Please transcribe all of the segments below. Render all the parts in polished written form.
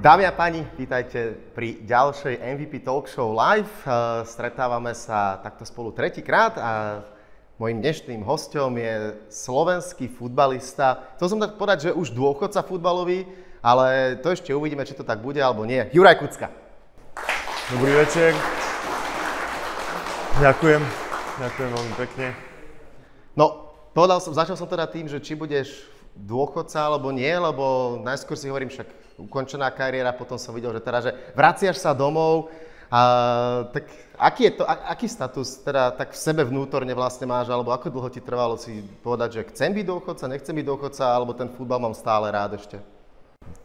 Dámy a páni, vítajte pri ďalšej MVP Talk Show Live. Stretávame sa takto spolu tretíkrát a mojím dnešným hosťom je slovenský futbalista. Chcel som tak povedať, že už dôchodca futbalový, ale to ešte uvidíme, či to tak bude alebo nie. Juraj Kucka. Dobrý večer. Ďakujem veľmi pekne. No, začal som teda tým, že či budeš dôchodca alebo nie, lebo najskôr si hovorím, však ukončená kariéra, potom som videl, že vraciaš sa domov. Tak aký status teda tak v sebe vnútorne vlastne máš, alebo ako dlho ti trvalo si povedať, že chcem byť dôchodca, nechcem byť dôchodca, alebo ten futbal mám stále rád ešte?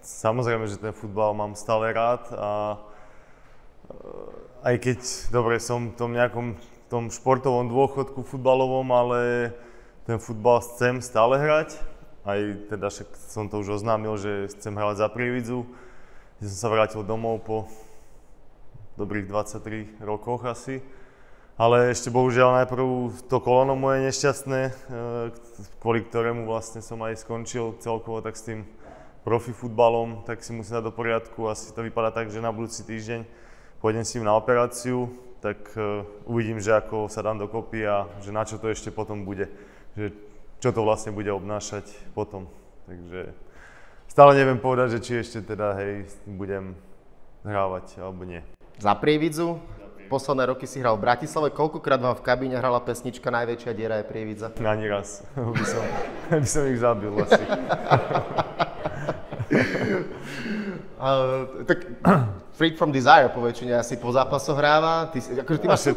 Samozrejme, že ten futbal mám stále rád a aj keď, dobre, som v tom nejakom tom športovom dôchodku futbalovom, ale ten futbal chcem stále hrať. Aj teda však som to už oznámil, že chcem hrať za Prievidzu, kde som sa vrátil domov po dobrých 23 rokoch asi. Ale ešte bohužiaľ najprv to koleno moje nešťastné, kvôli ktorému vlastne som aj skončil celkovo tak s tým profi futbalom, tak si musím dať do poriadku. Asi to vypadá tak, že na budúci týždeň pôjdem s ním na operáciu, tak uvidím, že ako sa dám dokopy a že na čo to ešte potom bude. Že čo to vlastne bude obnášať potom. Takže stále neviem povedať, že či ešte teda budem hrávať alebo nie. Za Prievidzu? Posledné roky si hral v Bratislave. Koľkokrát vám v kabíne hrala pesnička Najväčšia diera je Prievidza? Ani raz. by som ich zabil asi. Tak Freak from Desire po väčšine asi po zápasoch hráva. Ty máš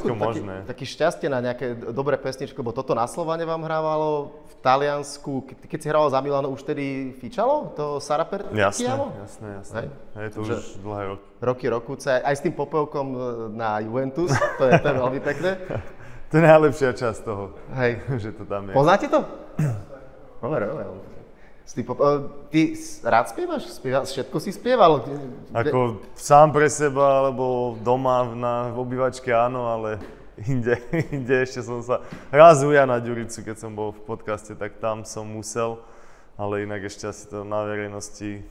taký šťastie na nejaké dobré pesničky, bo toto na Slovane vám hrávalo v Taliansku. Keď si hral za Milano, už tedy fičalo to Saraper? Jasné. Je to už dlhé roky. Roky. Aj s tým popevkom na Juventus, to je veľmi pekné. To je najlepšia časť toho, že to tam je. Poznáte to? Dobre. Ty rád spievaš? Všetko si spieval? Ako sám pre seba, alebo doma v obývačke áno, ale inde ešte som sa raz u Jana Ďuricu, keď som bol v podcaste, tak tam som musel, ale inak ešte asi to na verejnosti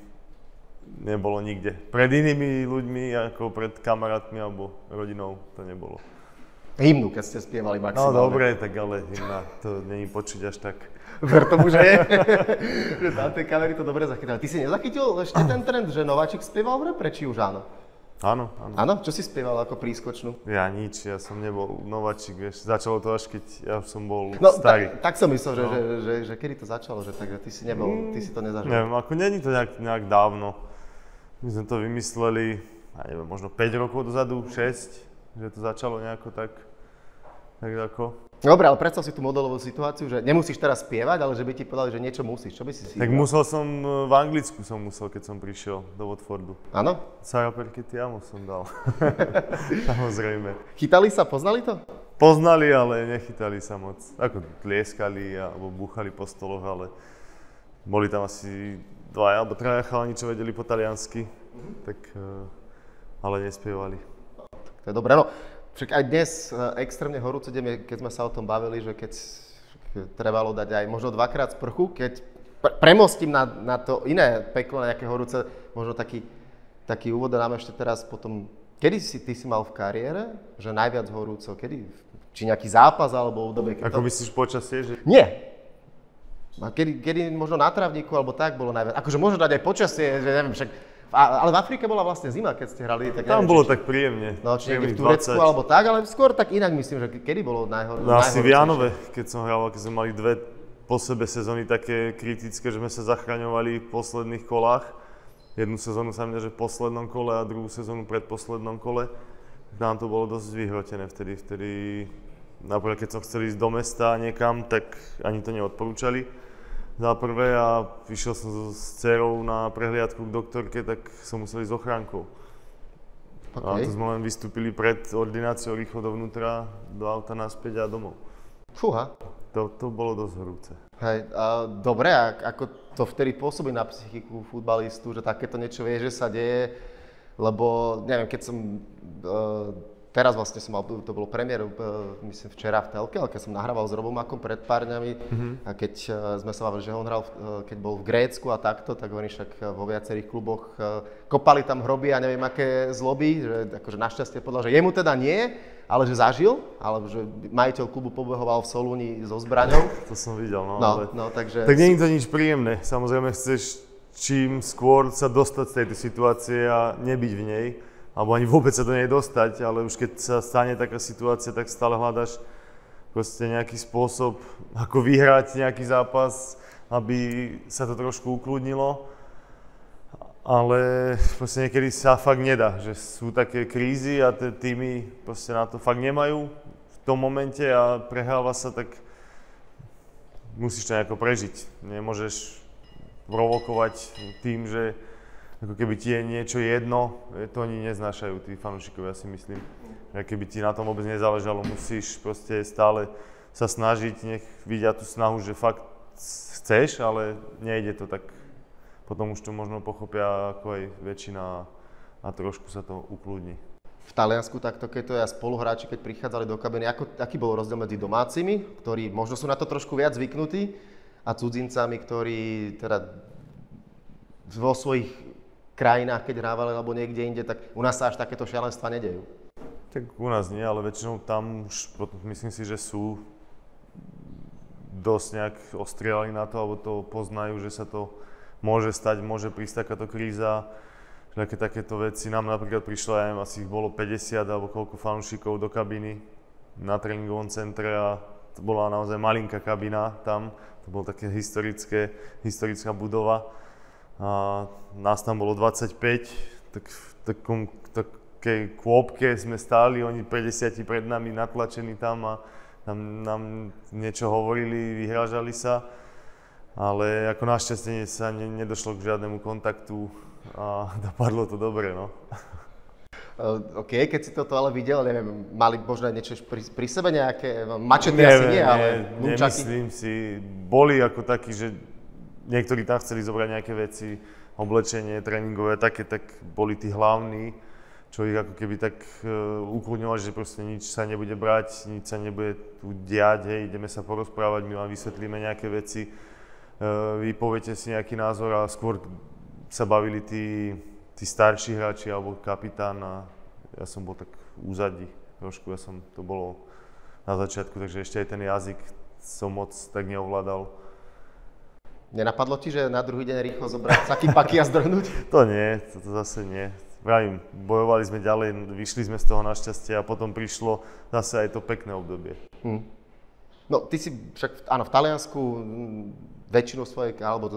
nebolo nikde. Pred inými ľuďmi, ako pred kamarátmi alebo rodinou, to nebolo. Hymnu, keď ste spievali maximálne. No dobre, tak ale hymna, to není počuť až tak. Ver tomu, že je. Že tam tie kamery to dobre zachytali. Ty si nezachytil ešte ten trend, že Nováčik spieval v repre, či už áno? Áno. Áno? Čo si spieval ako prískočnú? Ja nič, ja som nebol Nováčik, vieš. Začalo to až keď ja som bol starý. Tak som myslel, že kedy to začalo, že ty si nebol, ty si to nezažil. Neviem, ako není to nejak dávno. My sme to vymysleli, neviem, možno 5 rokov dozadu, 6, že to začalo nejako tak ako. Dobre, ale predstav si tú modelovú situáciu, že nemusíš teraz spievať, ale že by ti povedali, že niečo musíš. Čo by si Tak musel som, v Anglicku keď som prišiel do Watfordu. Áno? Sara Perketiamo som dal. Samozrejme. Chytali sa, poznali to? Poznali, ale nechytali sa moc. Ako tlieskali alebo búchali po stoloch, ale boli tam asi 2 alebo 3 chalani, čo vedeli po taliansky, tak ale nespievali. To je dobré, no. Však aj dnes extrémne horúce deň, keď sme sa o tom bavili, že keď trebalo dať aj možno 2-krát sprchu, keď premostím na to iné peklo, na nejaké horúce, možno taký úvod dám ešte teraz potom. Kedy ty si mal v kariére, že najviac horúco? Kedy? Či nejaký zápas alebo obdobie? Ako myslíš počasie? Že... Nie. A kedy možno na trávniku alebo tak bolo najviac? Akože môžeš dať aj počasie, že neviem, však... Ale v Afrike bola vlastne zima, keď ste hrali. Tak tam neviem, bolo tak príjemne. No, či niekde v Turecku 20. Alebo tak, ale skôr tak inak myslím, že kedy bolo najhoršie. No asi v Janove, keď som hral, keď sme mali 2 po sebe sezóny také kritické, že sme sa zachraňovali v posledných kolách. Jednu sezónu sa mňa, že v poslednom kole a druhú sezónu pred poslednom kole. Nám to bolo dosť vyhrotené vtedy. Napríklad keď som chcel ísť do mesta niekam, tak ani to neodporúčali. Za prvé a vyšiel som s dcerou na prehliadku k doktorke, tak som musel ísť s ochránkou. Okay. A to sme len vystúpili pred ordináciou rýchlo dovnútra, do auta naspäť a domov. Fúha. To bolo dosť horúce. Hej, dobre, ako to vtedy pôsobí na psychiku futbalistu, že takéto niečo vie, že sa deje, lebo neviem, keď som teraz vlastne som mal, to bolo premiér, myslím včera v telke, ale keď som nahrával s Robom Makom pred pár dňami a keď sme sa bavili, že on hral, keď bol v Grécku a takto, tak hovorím, však vo viacerých kluboch kopali tam hroby a neviem aké zloby, že akože našťastie povedal, že jemu teda nie, ale že zažil, alebo že majiteľ klubu pobehoval v Solúni so zbraňou. To som videl, no, no, ale... no takže... Tak nie je to nič príjemné. Samozrejme chceš čím skôr sa dostať z tejto situácie a nebyť v nej, alebo ani vôbec sa do nej dostať, ale už keď sa stane taká situácia, tak stále hľadaš proste nejaký spôsob, ako vyhrať nejaký zápas, aby sa to trošku ukludnilo. Ale proste niekedy sa fakt nedá, že sú také krízy a tie týmy proste na to fakt nemajú v tom momente a prehráva sa, tak musíš to nejako prežiť. Nemôžeš provokovať tým, že ako keby ti je niečo jedno, to oni neznášajú, tí fanúšikovia, si myslím. Že keby ti na tom vôbec nezáležalo, musíš proste stále sa snažiť, nech vidia tú snahu, že fakt chceš, ale nejde to, tak potom už to možno pochopia ako aj väčšina a trošku sa to ukludní. V Taliansku takto, keď to je a spoluhráči, keď prichádzali do kabiny, aký bol rozdiel medzi domácimi, ktorí možno sú na to trošku viac zvyknutí, a cudzincami, ktorí teda vo svojich krajinách, keď hrávali alebo niekde inde, tak u nás sa až takéto šialenstva nedejú. Tak u nás nie, ale väčšinou tam už myslím si, že sú dosť nejak ostrielali na to, alebo to poznajú, že sa to môže stať, môže prísť takáto kríza. Takéto veci. Nám napríklad prišlo, ja neviem, asi ich bolo 50 alebo koľko fanúšikov do kabiny na tréningovom centre a to bola naozaj malinká kabina tam. To bola také historická budova a nás tam bolo 25, tak v takej kôpke sme stáli, oni 50 pred nami natlačení tam a nám niečo hovorili, vyhrážali sa, ale ako našťastie sa nedošlo k žiadnemu kontaktu a dopadlo to dobre, no. OK, keď si toto ale videl, neviem, mali možno niečo pri sebe nejaké, mačety asi nie, ale nunčaky? Nemyslím si, boli ako takí, že niektorí tam chceli zobrať nejaké veci, oblečenie, tréningové, také, tak boli tí hlavní, čo ich ako keby tak ukludňovali, že proste nič sa nebude brať, nič sa nebude tu diať, hej, ideme sa porozprávať, my vám vysvetlíme nejaké veci, vy poviete si nejaký názor a skôr sa bavili tí starší hráči alebo kapitán a ja som bol tak úzadí trošku, to bolo na začiatku, takže ešte aj ten jazyk som moc tak neovládal. Nenapadlo ti, že na druhý deň rýchlo zobrať saky, paky a zdrhnúť? To nie, to zase nie. Vravím, bojovali sme ďalej, vyšli sme z toho našťastie a potom prišlo zase aj to pekné obdobie. No, ty si však, áno, v Taliansku väčšinu svojej, alebo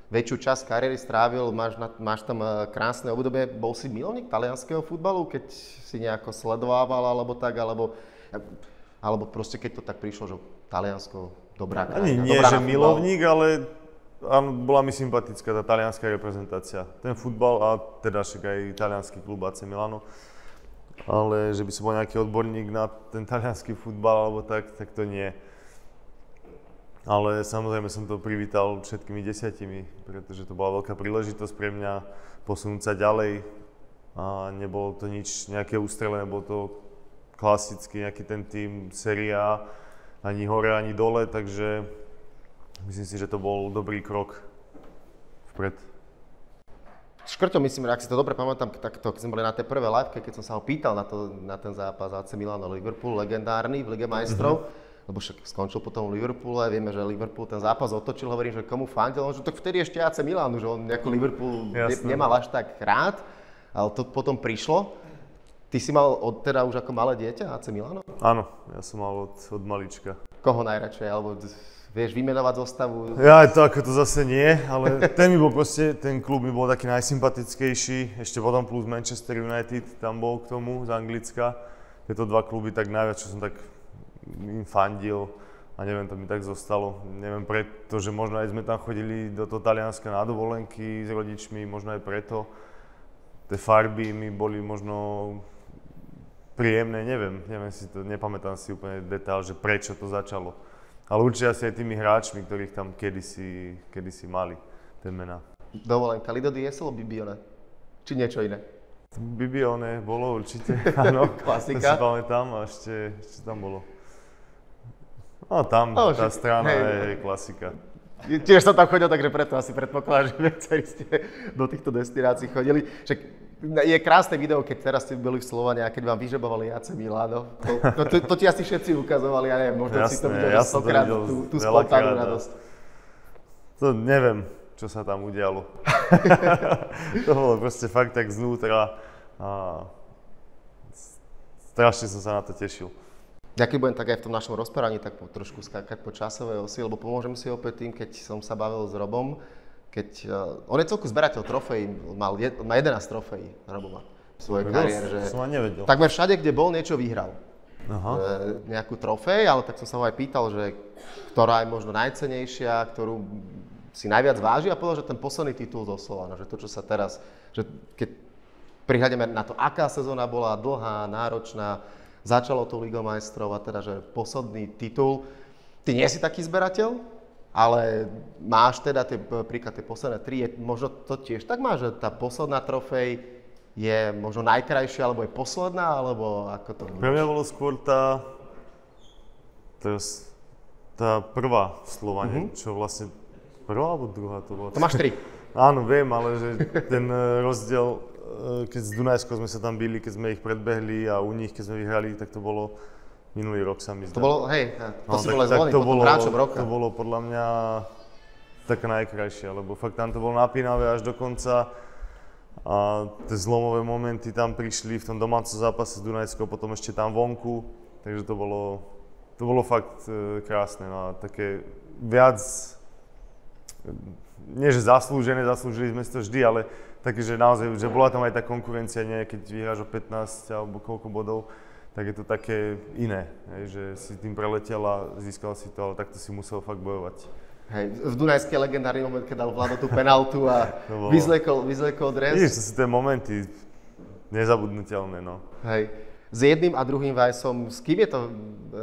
väčšiu časť kariéry strávil, máš tam krásne obdobie. Bol si milovník talianskeho futbalu, keď si nejako sledoval, alebo tak, alebo proste keď to tak prišlo, že Taliansko, dobrá krajina, ani nie, že milovník, ale áno, bola mi sympatická tá talianská reprezentácia. Ten futbal a teda však aj taliansky klub AC Milano. Ale že by som bol nejaký odborník na ten taliansky futbal alebo tak to nie. Ale samozrejme som to privítal všetkými 10, pretože to bola veľká príležitosť pre mňa posunúť sa ďalej a nebolo to nič nejaké ústrelené, bol to klasický nejaký ten tým Serie A, ani hore, ani dole, takže myslím si, že to bol dobrý krok vpred. Škrťo, myslím, ak si to dobre pamätám, takto, keď sme boli na tej prvej liveke, keď som sa ho pýtal na ten zápas AC Milano-Liverpool, legendárny v Lige majstrov, lebo však skončil potom v Liverpoole, vieme, že Liverpool ten zápas otočil, hovorím, že komu fandil, on že tak vtedy ešte AC Milanu, že on ako Liverpool nemal až tak rád, ale to potom prišlo. Ty si mal teda už ako malé dieťa AC Milano? Áno, ja som mal od malička. Koho najradšej, alebo vieš vymenovať zostavu? Ja to ako to zase nie, ale ten klub mi bol taký najsympatickejší, ešte potom plus Manchester United tam bol k tomu z Anglicka. Tieto dva kluby tak najviac, čo som tak im fandil a neviem, to mi tak zostalo. Neviem, pretože možno aj sme tam chodili do toho Talianska na dovolenky s rodičmi, možno aj preto. Tie farby mi boli možno príjemné, neviem si to, nepamätám si úplne detail, že prečo to začalo. Ale určite asi aj tými hráčmi, ktorých tam kedysi mali, ten mená. Dovolenka, Lido di Jesolo, Bibione? Či niečo iné? Bibione bolo určite, áno. Klasika. To si pamätám a ešte tam bolo. No tam, tá strana je klasika. Tiež som tam chodil, takže preto asi predpokladám, že viacerí ste do týchto destinácií chodili. Však je krásne video, keď teraz ste boli v Slovane a keď vám vyžebovali AC Milano. To ti asi všetci ukazovali, ja neviem, možno si to videl, že stokrát tú spontánnu radosť. To neviem, čo sa tam udialo. To bolo proste fakt tak znútra a strašne som sa na to tešil. Ja keď budem tak aj v tom našom rozprávaní tak trošku skákať po časovej osi, lebo pomôžem si opäť tým, keď som sa bavil s Robom, on je celku zberateľ trofejí, má 11 trofejí, Robo má v svojej kariére, že som ani nevedel. Takmer všade, kde bol, niečo vyhral. Aha. Nejakú trofej, ale tak som sa ho aj pýtal, že ktorá je možno najcennejšia, ktorú si najviac váži a povedal, že ten posledný titul zo Slovana, že to, čo sa teraz, že keď prihľadíme na to, aká sezóna bola dlhá, náročná, začalo to Ligou majstrov a teda, že posledný titul. Ty nie si taký zberateľ, ale máš teda príklad tie posledné tri, možno to tiež tak má, že tá posledná trofej je možno najkrajšia, alebo je posledná, alebo ako to vnímaš? Pre mňa bolo skôr tá prvá v Slovane, čo vlastne prvá alebo druhá to bola? To máš tri. Áno, viem, ale že ten rozdiel, keď s Dunajskou sme sa tam bili, keď sme ich predbehli a u nich, keď sme vyhrali, tak to bolo minulý rok sa mi zdá. To bolo, hej, to si bol zvolený potom hráčom roka. To bolo podľa mňa taká najkrajšia, lebo fakt tam to bolo napínavé až do konca a tie zlomové momenty tam prišli v tom domácom zápase s Dunajskou, potom ešte tam vonku, takže to bolo fakt krásne, no a také viac, nie že zaslúžili sme si to vždy, ale také, že naozaj, že bola tam aj tá konkurencia, nie, keď vyhráš o 15 alebo koľko bodov, tak je to také iné, že si tým preletel a získal si to, ale takto si musel fakt bojovať. Hej, v Dunajskej legendárny moment, keď dal Vlado tú penaltu a vyzliekol dres. Vidíš, to sú tie momenty nezabudnutelné, no. Hej, s jedným a druhým Vajsom, s kým je to,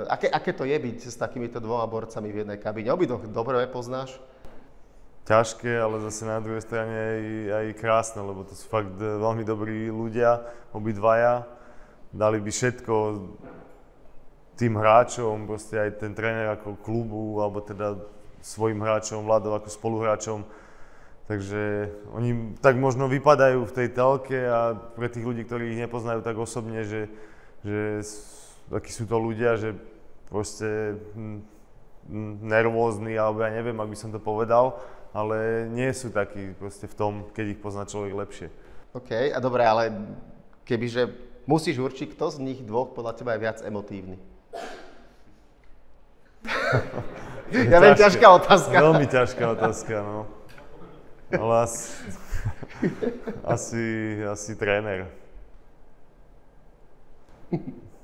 aké to je byť s takýmito dvoma borcami v jednej kabíne? Obidvoch dobre poznáš? Ťažké, ale zase na druhej strane aj krásne, lebo to sú fakt veľmi dobrí ľudia, obidvaja. Dali by všetko tým hráčom, proste aj ten tréner ako klubu, alebo teda svojim hráčom, Vladov ako spoluhráčom. Takže oni tak možno vypadajú v tej telke a pre tých ľudí, ktorí ich nepoznajú tak osobne, že akí sú to ľudia, že proste nervózni, alebo ja neviem, ak by som to povedal, ale nie sú takí proste v tom, keď ich pozná človek lepšie. OK, a dobre, ale kebyže musíš určiť, kto z nich dvoch podľa teba je viac emotívny? Ja viem, ťažká otázka. Veľmi ťažká otázka, no. Ale asi tréner.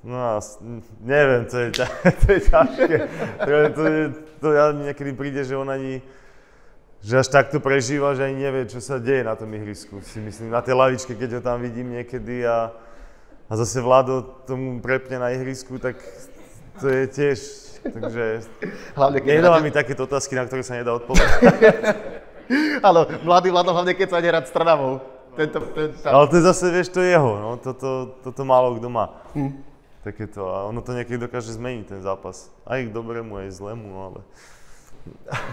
No, neviem, to je ťažké. To ja niekedy príde, že on ani že až takto prežíva, že ani nevie, čo sa deje na tom ihrisku. Si myslím, na tej lavičke, keď ho tam vidím niekedy a zase Vlado tomu prepne na ihrisku, tak to je tiež, takže nedáva mi takéto otázky, na ktoré sa nedá odpovedať. Áno, mladý Vlado, hlavne keď sa ide rád s Trnavou. Ale to je zase, vieš, to je jeho, no, toto málo kto má. Takéto, a ono to niekedy dokáže zmeniť ten zápas. Aj k dobrému, aj k zlému, ale...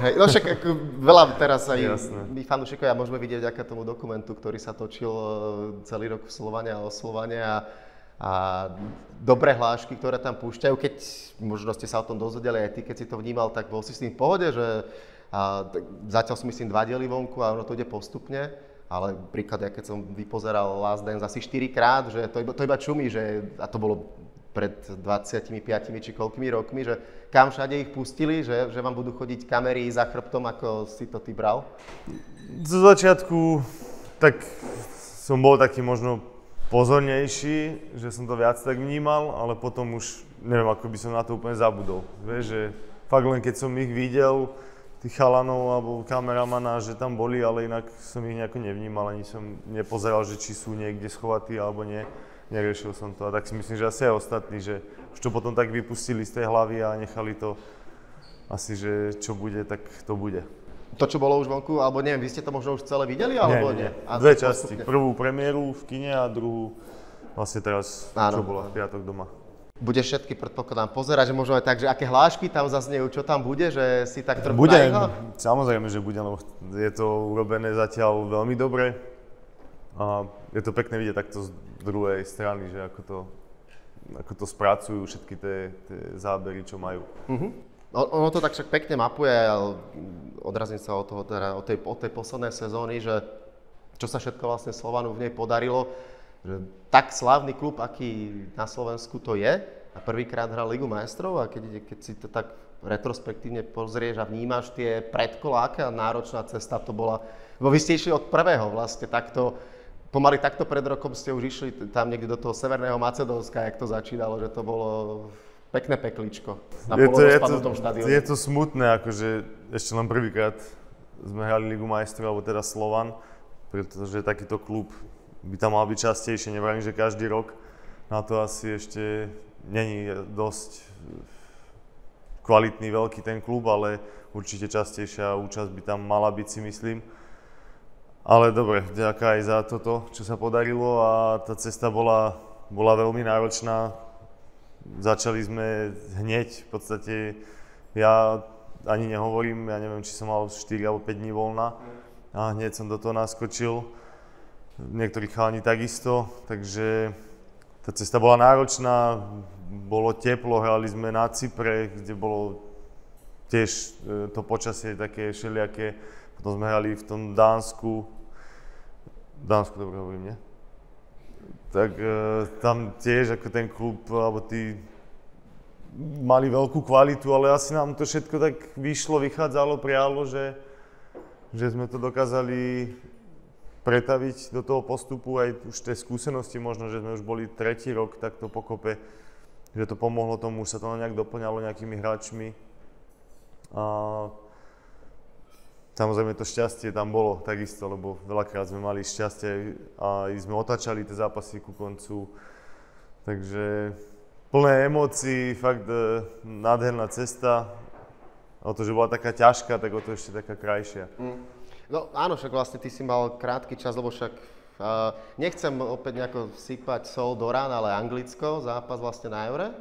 Hej, no však ako veľa teraz aj my fanúšikovia môžeme vidieť vďaka tomu dokumentu, ktorý sa točil celý rok v Slovane a o Slovane a dobré hlášky, ktoré tam púšťajú. Keď možno ste sa o tom dozvedeli aj ty, keď si to vnímal, tak bol si s tým v pohode, že zatiaľ som myslím 2 diely vonku a ono to ide postupne. Ale príklad, ja keď som vypozeral Last Dance asi 4 krát, že to iba čumí, že, a to bolo pred 25 či koľkými rokmi, že kam všade ich pustili, že vám budú chodiť kamery za chrbtom, ako si to ty bral? Zo začiatku tak som bol taký možno pozornejší, že som to viac tak vnímal, ale potom už neviem, ako by som na to úplne zabudol. Vieš, že fakt len keď som ich videl, tých chalanov alebo kameramana, že tam boli, ale inak som ich nejako nevnímal, ani som nepozeral, že či sú niekde schovatí alebo nie. Neriešil som to a tak si myslím, že asi aj ostatní, že už to potom tak vypustili z tej hlavy a nechali to asi, že čo bude, tak to bude. To, čo bolo už vonku, alebo neviem, vy ste to možno už celé videli, alebo nie? A dve časti. Prvú premiéru v kine a druhú vlastne teraz, čo bola v piatok doma. Budeš všetky, predpokladám, pozerať, že možno aj tak, že aké hlášky tam zaznejú, čo tam bude, že si tak trochu budem, samozrejme, že budem, lebo je to urobené zatiaľ veľmi dobre. A je to pekné vidieť takto z druhej strany, že ako to spracujú všetky tie zábery, čo majú. Ono to tak však pekne mapuje, odrazím sa od toho, teda od tej poslednej sezóny, že čo sa všetko vlastne Slovanu v nej podarilo, že tak slávny klub, aký na Slovensku to je, a prvýkrát hral Ligu majstrov, a keď si to tak retrospektívne pozrieš a vnímaš tie predkola, aká náročná cesta to bola. Bo vy ste išli od prvého vlastne takto, pomaly takto pred rokom ste už išli tam niekde do toho Severného Macedónska, jak to začínalo, že to bolo pekné pekličko na polorozpadnutom štadióne. Je to smutné, akože ešte len prvýkrát sme hrali Ligu majstrov, alebo teda Slovan, pretože takýto klub by tam mal byť častejšie, nevrajím, že každý rok. Na to asi ešte není dosť kvalitný, veľký ten klub, ale určite častejšia účasť by tam mala byť, si myslím. Ale dobre, ďakujem aj za toto, čo sa podarilo, a tá cesta bola veľmi náročná. Začali sme hneď, v podstate ja ani nehovorím, ja neviem, či som mal 4 alebo 5 dní voľna a hneď som do toho naskočil. Niektorí chalani takisto, takže tá cesta bola náročná, bolo teplo, hrali sme na Cypre, kde bolo tiež to počasie také všelijaké, potom sme hrali v tom Dánsku, dobre hovorím, nie? Tak tam tiež ako ten klub, alebo tí mali veľkú kvalitu, ale asi nám to všetko tak vychádzalo, prialo, že sme to dokázali pretaviť do toho postupu, aj už tej skúsenosti možno, že sme už boli 3. rok takto pokope, že to pomohlo tomu, už sa to nejak doplňalo nejakými hráčmi. A samozrejme to šťastie tam bolo takisto, lebo veľakrát sme mali šťastie a sme otáčali tie zápasy ku koncu. Takže plné emócií, fakt nádherná cesta. O to, že bola taká ťažká, tak o to ešte taká krajšia. No áno, však vlastne ty si mal krátky čas, lebo však nechcem opäť nejako sypať sol do rán, ale Anglicko, zápas vlastne na Eure,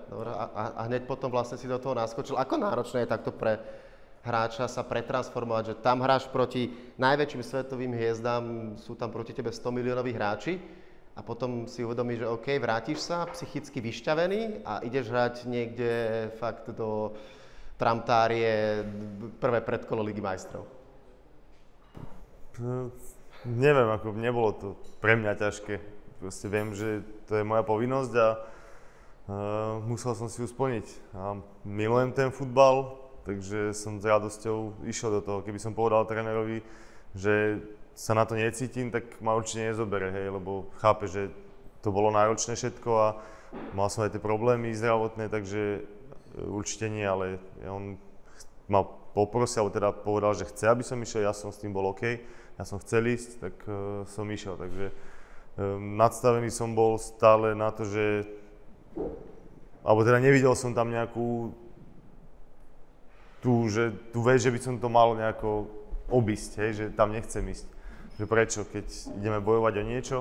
a hneď potom vlastne si do toho naskočil. Ako náročné je takto pre hráča sa pretransformovať, že tam hráš proti najväčším svetovým hviezdám, sú tam proti tebe 100 miliónoví hráči, a potom si uvedomíš, že OK, vrátiš sa psychicky vyšťavený a ideš hrať niekde fakt do tramtárie prvé predkolo Ligy majstrov. Neviem, ako nebolo to pre mňa ťažké. Proste viem, že to je moja povinnosť a musel som si ju splniť. A milujem ten futbal, takže som s radosťou išiel do toho. Keby som povedal trénerovi, že sa na to necítim, tak ma určite nezobere, hej, lebo chápe, že to bolo náročné všetko a mal som aj tie problémy zdravotné, takže určite nie, ale on ma poprosil, alebo teda povedal, že chce, aby som išiel, ja som s tým bol OK. Ja som chcel ísť, tak som išiel, takže nadstavený som bol stále na to, že, alebo teda nevidel som tam nejakú tú vec, že by som to mal nejako obísť, hej, že tam nechcem ísť. Že prečo, keď ideme bojovať o niečo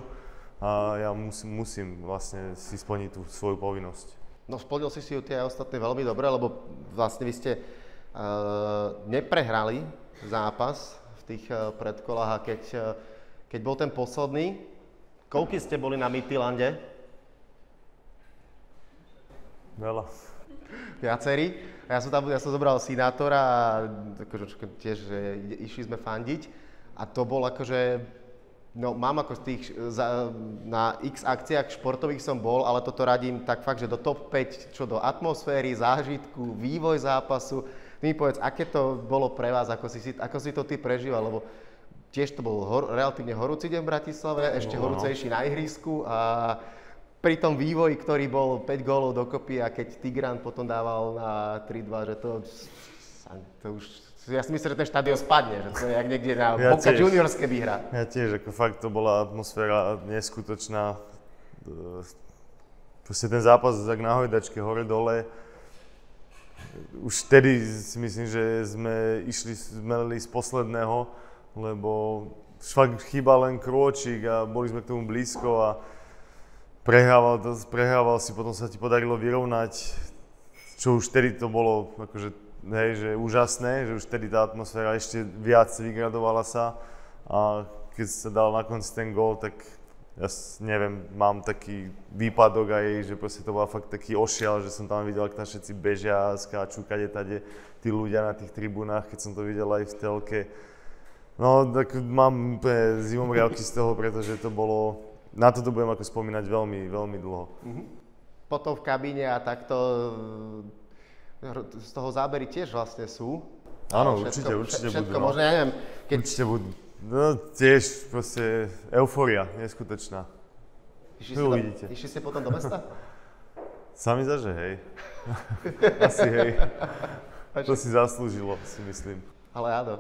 a ja musím vlastne si splniť tú svoju povinnosť. No splnil si ju tie aj ostatné veľmi dobre, lebo vlastne vy ste neprehrali zápas v tých predkolách, a keď bol ten posledný, koľko ste boli na Midtjylande? Veľa. Viacerí. Ja som zobral Sinátora a akože, tiež išli sme fandiť, a to bol akože, no mám ako z tých, na x akciách športových som bol, ale toto radím tak fakt, že do top 5, čo do atmosféry, zážitku, vývoj zápasu. Ty mi povedz, aké to bolo pre vás, ako si to ty prežíval, lebo tiež to bol relatívne horúci deň v Bratislave, ešte horúcejší na ihrisku, a pri tom vývoji, ktorý bol 5 gólov dokopy, a keď Tigran potom dával na 3-2, že to už, ja si myslím, že ten štadión spadne, že to je jak niekde na Boca juniorské výhra. Ja tiež, ako fakt to bola atmosféra neskutočná. Proste ten zápas tak na hojdačke hore-dole. už vtedy si myslím, že sme zmelili z posledného, lebo fakt chýba len krôčik a boli sme k tomu blízko a prehrával si, potom sa ti podarilo vyrovnať, čo už vtedy to bolo akože, hej, že úžasné, že už vtedy tá atmosféra ešte viac vygradovala sa a keď sa dal na konci ten gól, tak ja neviem, mám taký výpadok aj, že proste to bola fakt taký ošial, že som tam videl, ak tam všetci bežia, skáču kade-tade, tí ľudia na tých tribúnach, keď som to videl aj v telke. No, tak mám úplne zimomriavky z toho, pretože to bolo, na to budem ako spomínať veľmi, veľmi dlho. Potom v kabíne a takto, z toho zábery tiež vlastne sú. Áno, určite budú. Všetko možno, ja neviem. Určite budú. No tiež proste eufória, neskutočná. Išli ste potom do mesta? Sami za, že hej. Asi hej. To si zaslúžilo, si myslím. Ale áno.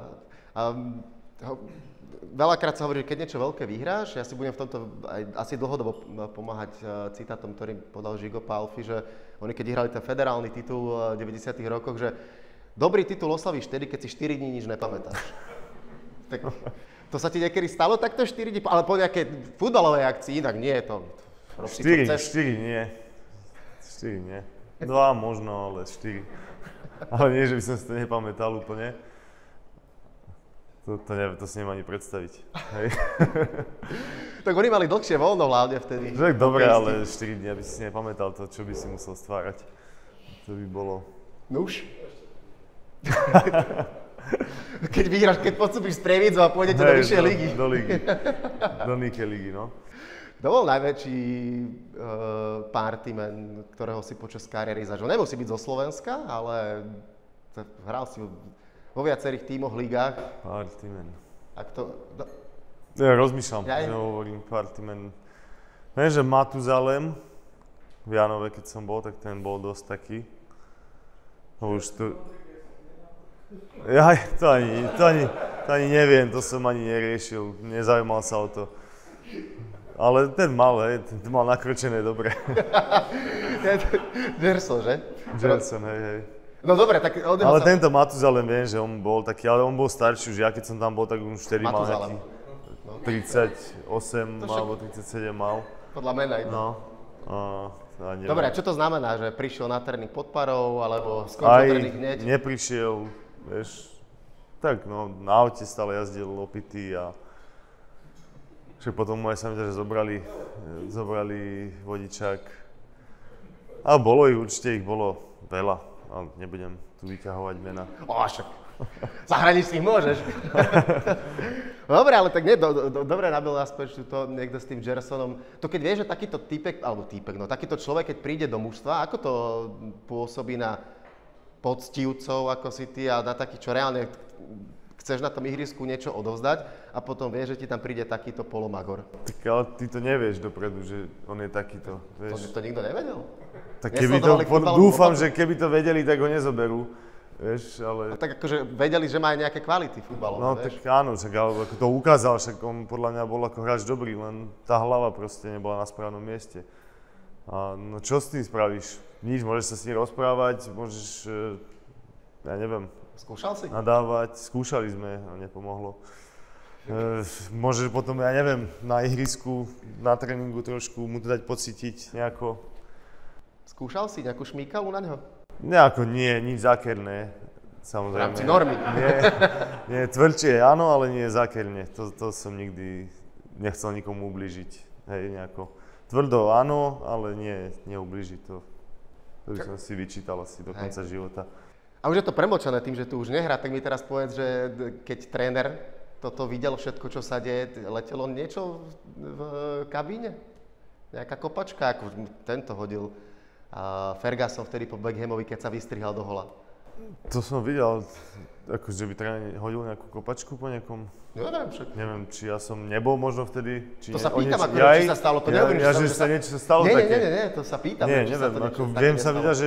Veľakrát sa hovorí, že keď niečo veľké vyhráš, ja si budem v tomto aj asi dlhodobo pomáhať citátom, ktorým podal Žigo Pálfi, že oni keď vyhrali ten federálny titul v 90. rokoch, že dobrý titul oslavíš vtedy, keď si 4 dní nič nepamätáš. Tak to sa ti niekedy stalo takto 4 dní, ale po nejakej futbalovej akcii, inak nie je to. 4 nie. 4 nie. 2 možno, ale 4. Ale nie, že by som si to nepamätal úplne. To si neviem ani predstaviť. Hej. Tak oni mali dlhšie voľno hlavne vtedy. Dobre, ale 4 dní, aby si nepamätal to, čo by si musel stvárať. To by bolo... Nuž. Keď vyhráš, keď podstúpiš z Prievidzu a pôjdete do vyššej ligy. Do ligy. Do Nike ligy, no. To bol najväčší partyman, ktorého si počas kariéry zažil. Nemusí byť zo Slovenska, ale hral si vo viacerých tímoch, ligách. Partyman. Ja rozmýšľam, že hovorím partyman. Viem, že Matuzalem v Janove, keď som bol, tak ten bol dosť taký. Už to... To ani neviem, to som ani neriešil, nezaujímal sa o to. Ale ten mal nakročené dobre. Gerson, že? Gerson, hej. No dobre, tak... Ale tento Matuzalem viem, že on bol taký, ale on bol starší už, ja keď som tam bol, tak už vtedy mal nejaký 38 alebo 37 mal. Podľa mena iba. No. Dobre, a čo to znamená, že prišiel na tréning pod parou, alebo skončil tréning hneď? Neprišiel, vieš, tak no, na aute stále jazdil opitý a však potom moje sa mi že zobrali vodičák. A určite ich bolo veľa, ale nebudem tu vyťahovať mena. Však zahraničných môžeš. Dobre, ale tak nie, dobre nabil naspäť to niekto s tým Gersonom. To keď vieš, že takýto takýto človek, keď príde do mužstva, ako to pôsobí na poctivcov, ako si ty, a na takých, čo reálne chceš na tom ihrisku niečo odovzdať a potom vieš, že ti tam príde takýto polomagor. Tak ale ty to nevieš dopredu, že on je takýto, vieš. To nikto nevedel? Tak dúfam, že keby to vedeli, tak ho nezoberú. Vieš, ale... A tak akože vedeli, že má aj nejaké kvality futbalové, no, vieš? tak áno, ako to ukázal, však on podľa mňa bol ako hráč dobrý, len tá hlava proste nebola na správnom mieste. A no čo s tým spravíš? Nič, môžeš sa s ním rozprávať, môžeš, ja neviem, skúšal si? Nadávať, skúšali sme a nepomohlo. Môžeš potom, ja neviem, na ihrisku, na tréningu trošku mu to dať pocítiť nejako. Skúšal si nejakú šmíkalu na ňo? Nejako nie, nič zákerné, samozrejme. V rámci normy. Nie, tvrdšie áno, ale nie zákerne. To som nikdy nechcel nikomu ublížiť. Hej, nejako. Tvrdo áno, ale nie ublížiť to. To by som si vyčítal asi do konca života. A už je to premočané tým, že tu už nehrá, tak mi teraz povedz, že keď tréner toto videl všetko, čo sa deje, letelo niečo v kabíne? Nejaká kopačka, ako tento hodil Ferguson vtedy po Beckhamovi, keď sa vystrihal do hola. To som videl, akože by tréner hodil nejakú kopačku po niekom. Neviem však. Neviem, či ja som nebol možno vtedy, či... To sa pýtam, či sa stalo, to nehovorím, že sa niečo stalo také. Nie, to sa pýtam. Nie, neviem, ako viem sa vidieť,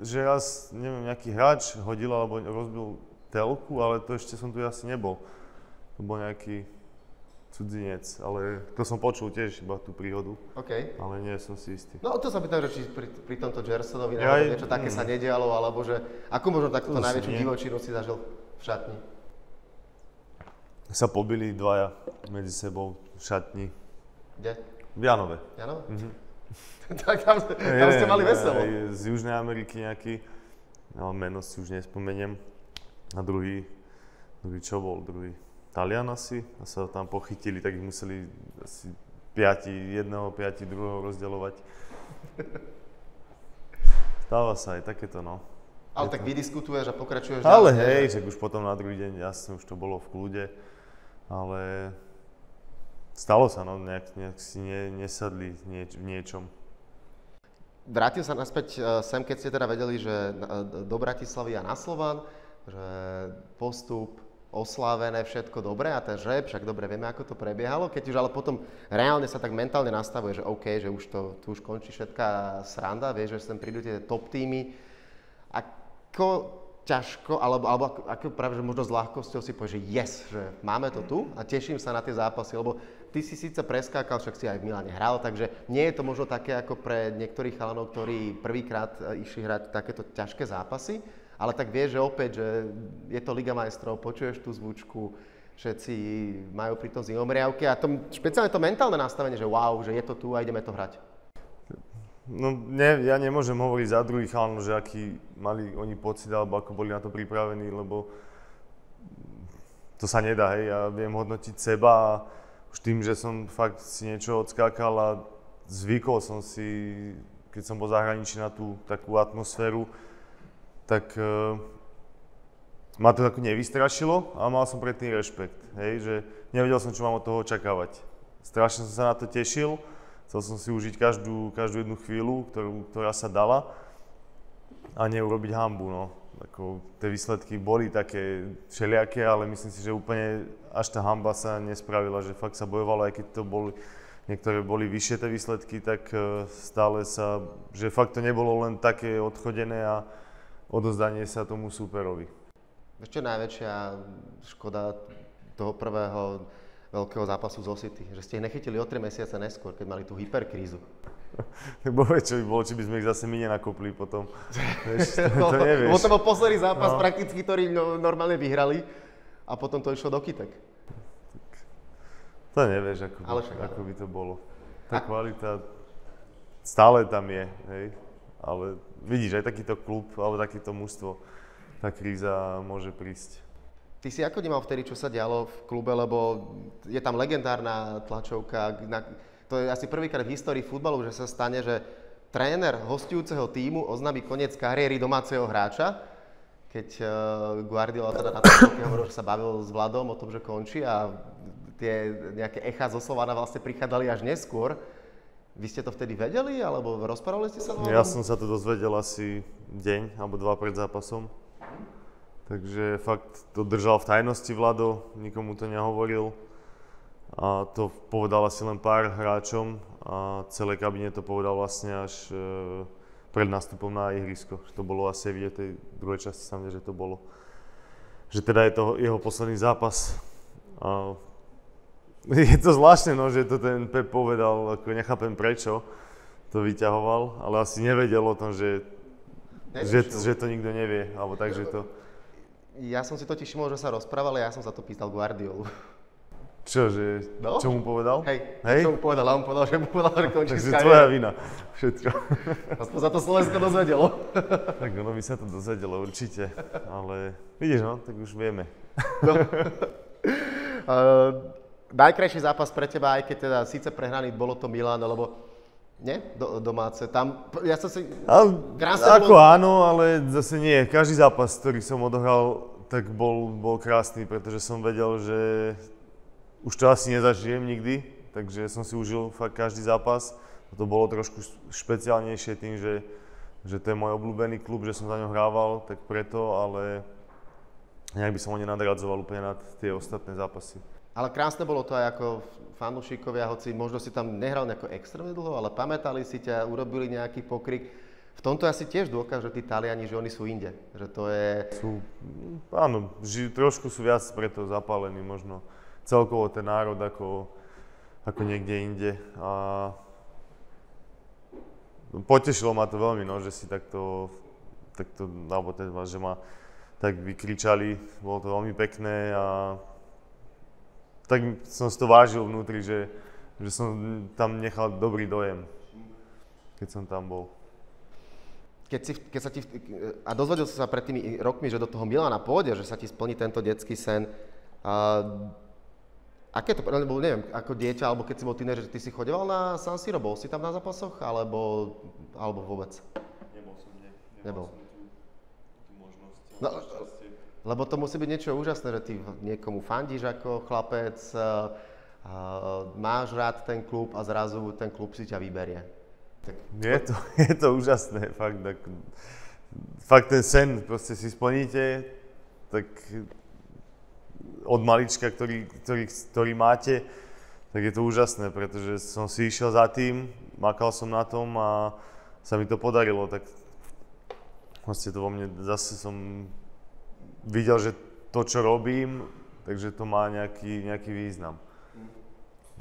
že raz, neviem, nejaký hráč hodil alebo rozbil telku, ale to ešte som tu asi nebol. To bol nejaký cudzinec, ale to som počul tiež iba tú príhodu, OK. ale nie som si istý. No to sa pýtam, že či pri tomto Gersonovi Ja niečo také sa nedialo, alebo že ako možno takto najväčšiu divočinu si zažil v šatni? Sa pobili dvaja medzi sebou v šatni. Kde? V Janove. Janove? Tak tam ste mali veselo. Z Južnej Ameriky nejaký, ale meno si už nespomeniem. A druhý čo bol? Druhý Talian asi. A sa tam pochytili, tak ich museli asi jedného, druhého rozdeľovať. Stáva sa aj takéto, no. Ale tak vydiskutuješ a pokračuješ ďalej. Ale hej, že už potom na druhý deň, jasne, už to bolo v kľude. Ale stalo sa, no, nejak si nesadli v niečom. Vrátil sa naspäť sem, keď ste teda vedeli, že do Bratislavy a na Slovan, že postup, oslávené, všetko dobré a ten žreb, však dobre vieme, ako to prebiehalo. Keď už ale potom reálne sa tak mentálne nastavuje, že OK, že už tu už končí všetká sranda, vieš, že sem prídu tie top týmy. Ako ťažko, alebo ako práve, že možno s ľahkosťou si povieš, že yes, že máme to tu a teším sa na tie zápasy, lebo ty si síce preskákal, však si aj v Miláne hral, takže nie je to možno také ako pre niektorých chalanov, ktorí prvýkrát išli hrať takéto ťažké zápasy, ale tak vieš, že opäť, že je to Liga majstrov, počuješ tú zvučku, všetci majú pri tom zimomriavky a špeciálne to mentálne nastavenie, že wow, že je to tu a ideme to hrať. No, ja nemôžem hovoriť za druhých chalanov, že aký mali oni pocit, alebo ako boli na to pripravení, lebo to sa nedá, hej. Ja viem hodnotiť seba a už tým, že som fakt si niečo odskákal a zvykol som si, keď som bol v zahraničí na tú takú atmosféru, tak ma to ako nevystrašilo a mal som pred tým rešpekt, hej, že nevedel som, čo mám od toho očakávať. Strašne som sa na to tešil. Chcel som si užiť každú jednu chvíľu, ktorá sa dala a neurobiť hanbu, no. Ako, tie výsledky boli také všelijaké, ale myslím si, že úplne až tá hanba sa nespravila, že fakt sa bojovalo, aj keď niektoré boli vyššie tie výsledky, tak stále sa, že fakt to nebolo len také odchodené a odozdanie sa tomu súperovi. Ešte najväčšia škoda toho prvého veľkého zápasu z City, že ste ich nechytili o 3 mesiace neskôr, keď mali tú hyperkrízu. Tak čo by bolo, či by sme ich zase my nenakopli potom. To nevieš. To bol posledný zápas prakticky, ktorý normálne vyhrali a potom to išlo do kytek. To nevieš, ako by to bolo. Tá kvalita stále tam je, hej. Ale vidíš, aj takýto klub, alebo takéto mužstvo, tá kríza môže prísť. Ty si ako vnímal vtedy, čo sa dialo v klube, lebo je tam legendárna tlačovka, to je asi prvýkrát v histórii futbalu, že sa stane, že tréner hostujúceho tímu oznámi koniec kariéry domáceho hráča, keď Guardiola teda na tlačovke hovoril, že sa bavil s Vladom o tom, že končí a tie nejaké echá zo Slovana vlastne prichádzali až neskôr. Vy ste to vtedy vedeli, alebo rozprávali ste sa o tom? Ja som sa to dozvedel asi deň alebo 2 pred zápasom. Takže fakt to držal v tajnosti Vlado, nikomu to nehovoril. A to povedal asi len pár hráčom a celé kabine to povedal vlastne až pred nástupom na ihrisko. To bolo asi vidieť v tej druhej časti sa mne, že to bolo. Že teda je to jeho posledný zápas. A je to zvláštne, no, že to ten Pep povedal, ako nechápem prečo to vyťahoval, ale asi nevedel o tom, že to nikto nevie, alebo tak, že to... Ja som si totiž všimol, že sa rozprával a ja som za to písal Guardiolu. Čože? No? Čo mu povedal? Hej? Čo mu povedal? A on povedal, že končí s kariérou. Takže tvoja vina. Všetko. Aspoň za to Slovensko dozvedelo. Tak ono by sa to dozvedelo určite, ale vidíš, no, tak už vieme. No. Najkrajší zápas pre teba, aj keď teda síce prehraný, bolo to Milan, lebo nie? Domáce. Tam, ja som si... Ako áno, ale zase nie. Každý zápas, ktorý som odohral, tak bol krásny, pretože som vedel, že už to asi nezažijem nikdy, takže som si užil fakt každý zápas. A to bolo trošku špeciálnejšie tým, že to je môj obľúbený klub, že som za ňo hrával, tak preto, ale nejak by som ho nenadradzoval úplne nad tie ostatné zápasy. Ale krásne bolo to aj ako fanúšikovia, hoci možno si tam nehral nejako extrémne dlho, ale pamätali si ťa, urobili nejaký pokrik. V tomto asi tiež dôkaz, že tí Taliani, že oni sú inde. Že to je... Áno, trošku sú viac preto zapálení možno celkovo ten národ ako niekde inde. A potešilo ma to veľmi, no, že si takto, alebo teda, že ma tak vykričali, bolo to veľmi pekné a tak som si to vážil vnútri, že som tam nechal dobrý dojem, keď som tam bol. A dozvedel si sa pred tými rokmi, že do toho Milana pôjde, že sa ti splní tento detský sen. Aké to, lebo neviem, ako dieťa, alebo keď si bol tínedžer, ty si chodeval na San Siro, bol si tam na zápasoch, alebo vôbec? Nebol som, nie. Nebol. Tú možnosť. No, lebo to musí byť niečo úžasné, že ty niekomu fandíš ako chlapec, máš rád ten klub a zrazu ten klub si ťa vyberie. Tak... Je to úžasné, fakt ten sen proste si splníte, tak od malička, ktorý máte, tak je to úžasné, pretože som si išiel za tým, makal som na tom a sa mi to podarilo, tak vlastne to vo mne zase som videl, že to, čo robím, takže to má nejaký význam.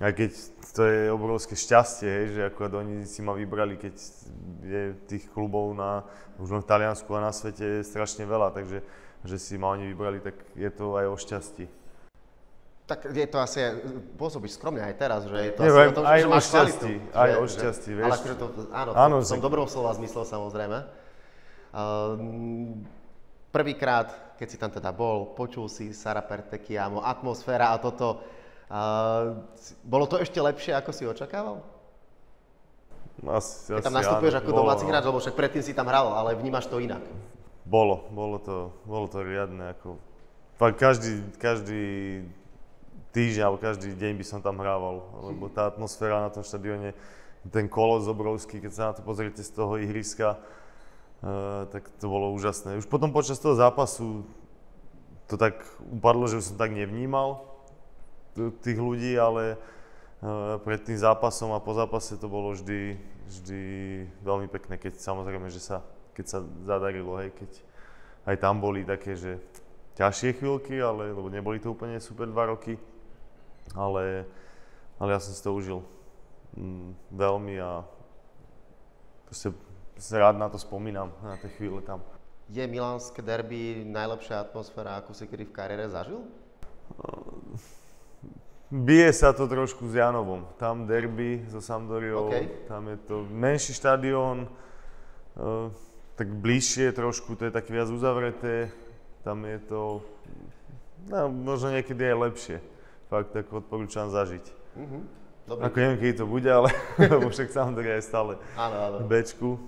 Aj keď to je obrovské šťastie, hej, že akurát oni si ma vybrali, keď je tých klubov už len v Taliansku a na svete je strašne veľa, takže že si ma oni vybrali, tak je to aj o šťastí. Tak je to asi, pôsobíš skromne aj teraz, že je to Neviem, asi o tom, aj že o máš kvalitu. Aj o šťastí, vieš. Ale akože to, áno, v tom dobrom slova zmysle samozrejme. Prvýkrát, keď si tam teda bol, počul si Sara Pertechiamo, atmosféra a toto, bolo to ešte lepšie, ako si očakával? Keď tam nastupuješ ako domáci hráč, lebo však predtým si tam hral, ale vnímaš to inak. Bolo to riadne, ako fakt každý týždeň alebo každý deň by som tam hrával, lebo tá atmosféra na tom štadióne, ten kolos obrovský, keď sa na to pozriete z toho ihriska, tak to bolo úžasné. Už potom počas toho zápasu to tak upadlo, že som tak nevnímal tých ľudí, ale pred tým zápasom a po zápase to bolo vždy veľmi pekné, keď samozrejme, keď sa zadarilo, hej, keď aj tam boli také, že ťažšie chvíľky, lebo neboli to úplne super 2 roky, ale ja som si to užil veľmi a proste sa rád na to spomínam, na tie chvíle tam. Je milánske derby najlepšia atmosféra, akú si kedy v kariére zažil? Bije sa to trošku s Janovom. Tam derby so Sampdoriou, tam je to menší štadión, tak bližšie trošku, to je tak viac uzavreté, tam je to, možno niekedy aj lepšie. Fakt, tak odporúčam zažiť. Dobre. Ako neviem, kedy to bude, ale lebo však Sampdoria je stále v Bčku,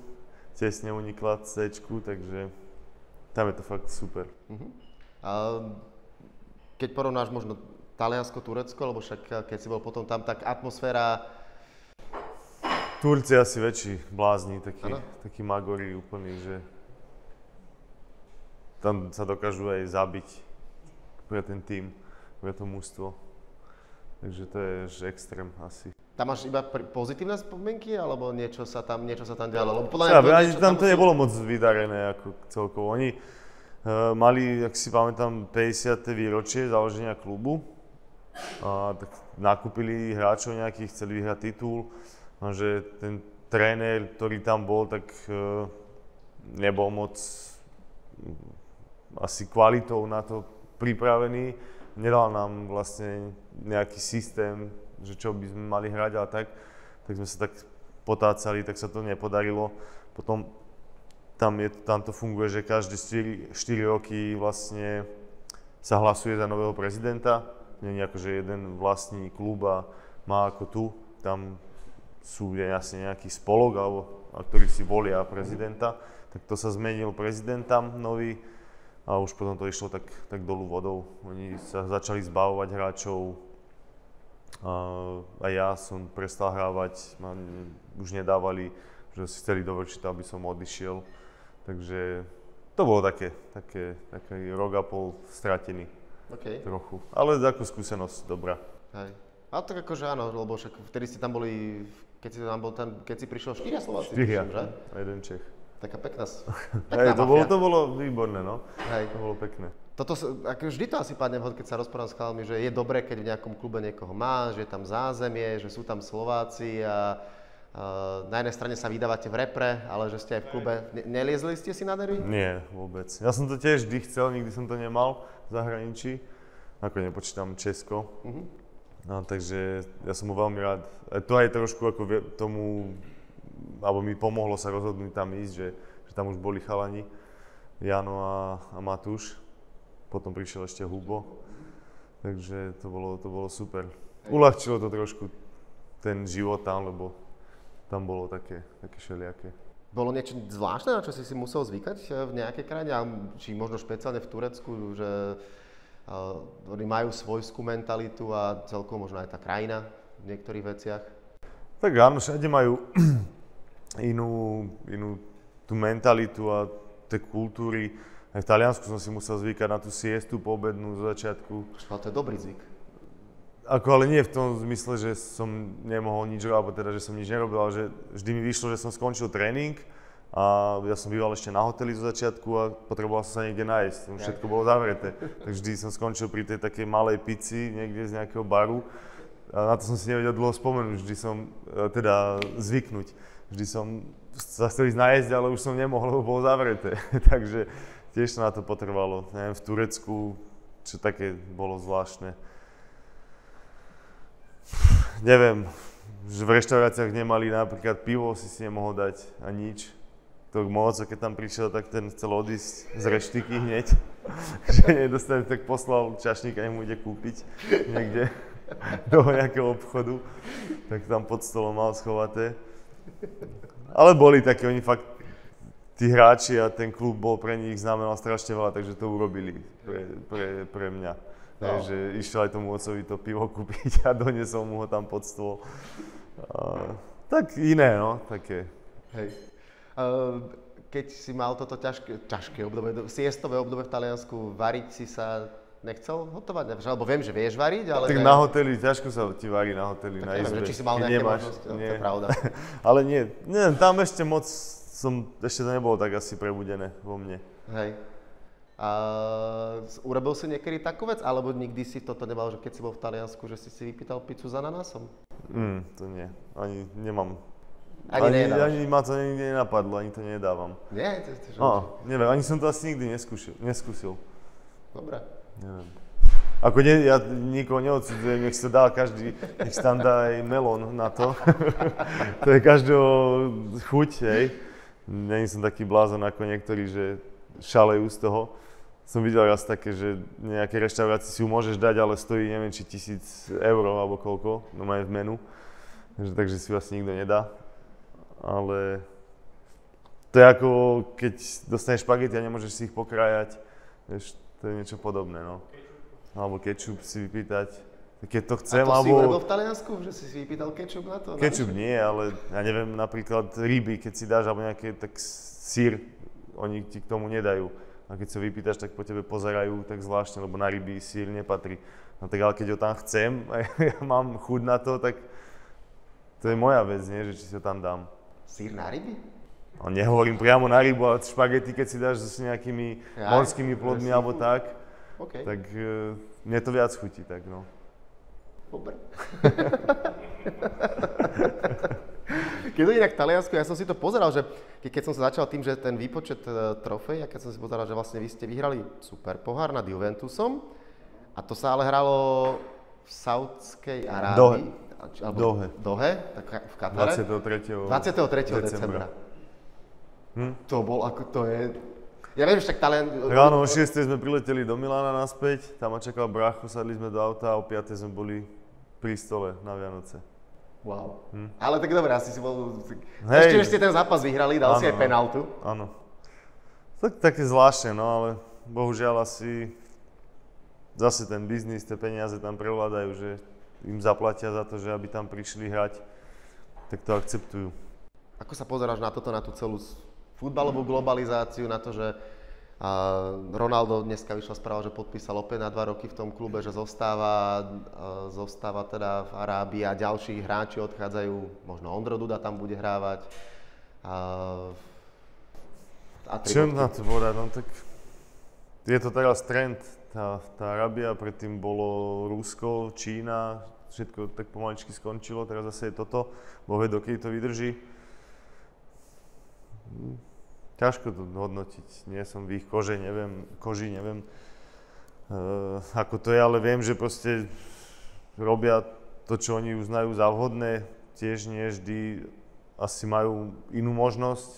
tesne unikla v Cčku, takže tam je to fakt super. Keď porovnáš možno Taliansko, Turecko, lebo však keď si bol potom tam, tak atmosféra... Turci asi väčší blázni, takí magori úplní, že tam sa dokážu aj zabiť pre ten tým, pre to mužstvo. Takže to je extrém asi. Tam máš iba pozitívne spomienky, alebo niečo sa tam dialo? Lebo tam to nebolo moc vydarené ako celkovo. Oni mali, ak si pamätám, 50. výročie založenia klubu. Tak nakúpili hráčov nejakých, chceli vyhrať titul. Že ten tréner, ktorý tam bol, tak nebol moc asi kvalitou na to pripravený. Nedal nám vlastne nejaký systém, že čo by sme mali hrať a tak sme sa tak potácali, tak sa to nepodarilo. Potom tam to funguje, že každé 4 roky vlastne sa hlasuje za nového prezidenta. Nie je ako, že jeden vlastní klub a má ako tu, tam sú jasne nejaký spolok, ktorí si volia prezidenta, tak to sa zmenil prezident tam nový a už potom to išlo tak dolu vodou. Oni sa začali zbavovať hráčov a ja som prestal hrávať, už nedávali, že si chceli dovrčiť, aby som odišiel. Takže to bolo taký rok a pol stratený trochu, ale ako skúsenosť dobrá. Hej. A tak akože áno, lebo však vtedy ste tam boli, keď si prišiel 4 Slováci, 4, že? A jeden Čech. Taká pekná, Hej, pekná mafia. to bolo výborné, no. Hej. To bolo pekné. Ako vždy to asi padne vhod, keď sa rozprávam s chalami, že je dobré, keď v nejakom klube niekoho má, že je tam zázemie, že sú tam Slováci a na jednej strane sa vydávate v repre, ale že ste aj v klube. Neliezli ste si na nervy? Nie, vôbec. Ja som to tiež vždy chcel, nikdy som to nemal v zahraničí. Ako nepočítam Česko. No, takže ja som mu veľmi rád. To aj trošku ako tomu, alebo mi pomohlo sa rozhodnúť tam ísť, že tam už boli chalani, Jano a Matúš. Potom prišiel ešte Hubo. Takže to bolo super. Uľahčilo to trošku ten život tam, lebo tam bolo také všelijaké. Bolo niečo zvláštne, na čo si musel zvykať v nejakej krajine? Či možno špeciálne v Turecku, že oni majú svojskú mentalitu a celkovo možno aj tá krajina v niektorých veciach? Tak áno, všade majú inú tú mentalitu a tie kultúry. Aj v Taliansku som si musel zvykať na tú siestu poobednú zo začiatku. Ale to je dobrý zvyk. Ale nie v tom zmysle, že som nemohol nič robiť, alebo teda, že som nič nerobil, ale že vždy mi vyšlo, že som skončil tréning a ja som býval ešte na hoteli zo začiatku a potreboval som sa niekde nájsť. Všetko bolo zavreté. Tak vždy som skončil pri tej takej malej pici niekde z nejakého baru. A na to som si nevedel dlho spomenúť, vždy som, teda zvyknúť. Vždy som sa chcel ísť nájsť, ale už som nemohol, lebo bolo zavreté. Takže tiež sa na to potrebovalo. Neviem, v Turecku, čo také bolo zvláštne. Neviem, že v reštauráciách nemali napríklad pivo, si nemohol dať a nič. To moc, keď tam prišiel, tak ten chcel odísť z reštiky hneď. Že nedostane, tak poslal čašníka, nech mu ide kúpiť niekde do nejakého obchodu. Tak tam pod stolom mal schovaté. Ale boli také, oni fakt, tí hráči a ten klub bol pre nich znamenal strašne veľa, takže to urobili pre mňa. No. Takže išiel aj tomu otcovi to pivo kúpiť a doniesol mu ho tam pod stôl. Tak iné, no, také. Hej. Keď si mal toto ťažké obdobie, siestové obdobie v Taliansku, variť si sa nechcel hotovať? Lebo viem, že vieš variť, ale... Tak na hoteli, ťažko sa ti varí na hoteli, tak na izbe. Neviem, či si mal nejaké možnosti, to je pravda. Ale nie, tam ešte moc ešte to nebolo tak asi prebudené vo mne. Hej. A urobil si niekedy takú vec, alebo nikdy si toto nemal, že keď si bol v Taliansku, že si vypýtal pizzu s ananásom? To nie, ani nemám. Ani ma to nikdy nenapadlo, ani to nedávam. Nie? Neviem, ani som to asi nikdy neskúsil. Dobre. Neviem. Ako ja nikoho neodsudzujem, nech sa dá každý, nech sa tam dá aj melón na to. To je každého chuť, hej. Nie som taký blázon ako niektorí, že šalejú z toho. Som videl raz také, že nejaké reštaurácii si ju môžeš dať, ale stojí neviem či 1,000 eur alebo koľko, no majú v menu. Takže si vlastne nikto nedá. Ale to je ako keď dostaneš špagety a nemôžeš si ich pokrájať. Vieš, to je niečo podobné, no. Alebo kečup si vypýtať. Keď to chcem, a to si urobil v Taliansku, že si vypýtal kečup na to? Kečup nie, ale ja neviem, napríklad ryby, keď si dáš, alebo nejaké, tak sír, oni ti k tomu nedajú. A keď sa vypýtaš, tak po tebe pozerajú tak zvláštne, lebo na ryby sír nepatrí. No tak ale keď ho tam chcem a ja mám chuť na to, tak to je moja vec, nie, že či si ho tam dám. Sír na ryby? No, nehovorím priamo na rybu, ale špagety, keď si dáš s nejakými morskými plodmi alebo tak, tak mne to viac chutí, tak no. Dobre. Keď je inak v Taliansku, ja som si to pozeral, že keď som sa začal tým, že ten výpočet trofej, a keď som si pozeral, že vlastne vy ste vyhrali super pohár nad Juventusom, a to sa ale hralo v Saudskej Arábii. Dohe, tak v Katare. 23. decembra. To bol ako, to je... Ja viem, že tak Ráno o 6. sme prileteli do Milána naspäť, tam ma čakal brácho, sadli sme do auta a o 5. sme boli pri stole na Vianoce. Wow. Ale tak dobre, asi si bol... Ešte, že ste ten zápas vyhrali, dal si aj penáltu. Áno. Tak také zvláštne, no ale bohužiaľ asi zase ten biznis, tie peniaze tam prevládajú, že im zaplatia za to, že aby tam prišli hrať, tak to akceptujú. Ako sa pozeráš na toto, na tú celú futbalovú globalizáciu, na to, že Ronaldo dneska vyšla správa, že podpísal opäť na 2 roky v tom klube, že zostáva teda v Arábii a ďalší hráči odchádzajú, možno Ondro Duda tam bude hrávať. Čo na to povedať, no tak je to teraz trend, tá Arábia, predtým bolo Rusko, Čína, všetko tak pomaličky skončilo, teraz zase je toto, Boh vie, dokedy to vydrží. Ťažko to hodnotiť, nie som v ich koži, neviem, ako to je, ale viem, že proste robia to, čo oni uznajú za vhodné, tiež nie vždy asi majú inú možnosť,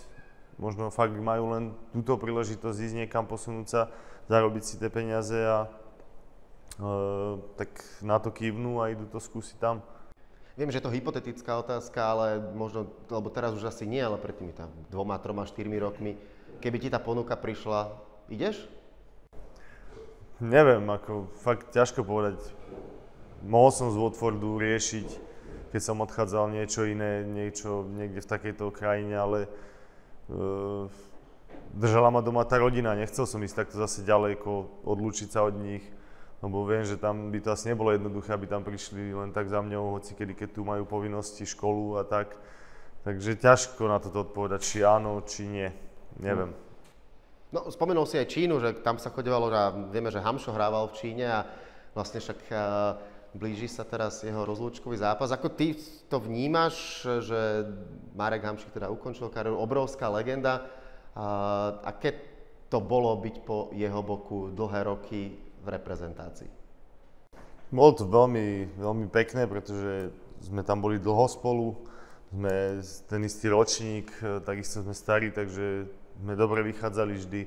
možno fakt majú len túto príležitosť ísť niekam, posunúť sa, zarobiť si tie peniaze a tak na to kývnú a idú to skúsiť tam. Viem, že je to hypotetická otázka, ale možno, lebo teraz už asi nie, ale pred tými 2, 3, 4 rokmi, keby ti tá ponuka prišla, ideš? Neviem, ako fakt ťažko povedať. Mohol som z Watfordu riešiť, keď som odchádzal niečo iné, niečo niekde v takejto krajine, ale držala ma doma tá rodina, nechcel som ísť takto zase ďaleko, odlúčiť sa od nich. Lebo viem, že tam by to asi nebolo jednoduché, aby tam prišli len tak za mňou, hoci kedy, keď tu majú povinnosti, školu a tak. Takže ťažko na toto odpovedať, či áno, či nie. Neviem. No, spomenul si aj Čínu, že tam sa chodevalo, že vieme, že Hamšo hrával v Číne a vlastne však blíži sa teraz jeho rozlúčkový zápas. Ako ty to vnímaš, že Marek Hamšík teda ukončil kariéru, obrovská legenda. Aké to bolo byť po jeho boku dlhé roky v reprezentácii? Bolo to veľmi, veľmi pekné, pretože sme tam boli dlho spolu, sme ten istý ročník, takisto sme starí, takže sme dobre vychádzali vždy.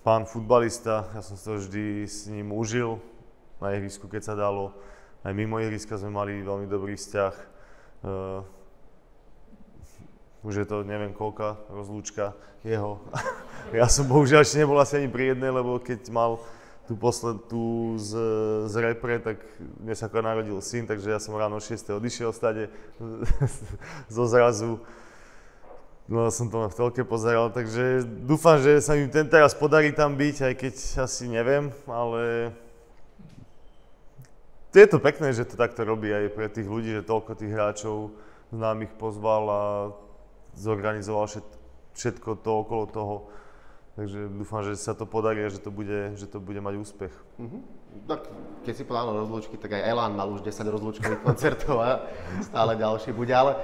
Pán futbalista, ja som si to vždy s ním užil na ihrisku, keď sa dalo. Aj mimo ihriska sme mali veľmi dobrý vzťah. Už je to neviem koľká rozlúčka jeho. Ja som bohužiaľ ešte nebol asi ani pri jednej, lebo keď mal tú poslednú z repre, tak mne sa narodil syn, takže ja som ráno 6. odišiel stade zo zrazu. No som to v telke pozeral, takže dúfam, že sa mi teraz podarí tam byť, aj keď asi neviem, ale je to pekné, že to takto robí aj pre tých ľudí, že toľko tých hráčov známych pozval a zorganizoval všetko to okolo toho. Takže dúfam, že sa to podarí a že to bude mať úspech. Tak, keď si povedal rozlúčky, tak aj Elan mal už 10 rozlúčkových koncertov a stále ďalší bude. Ale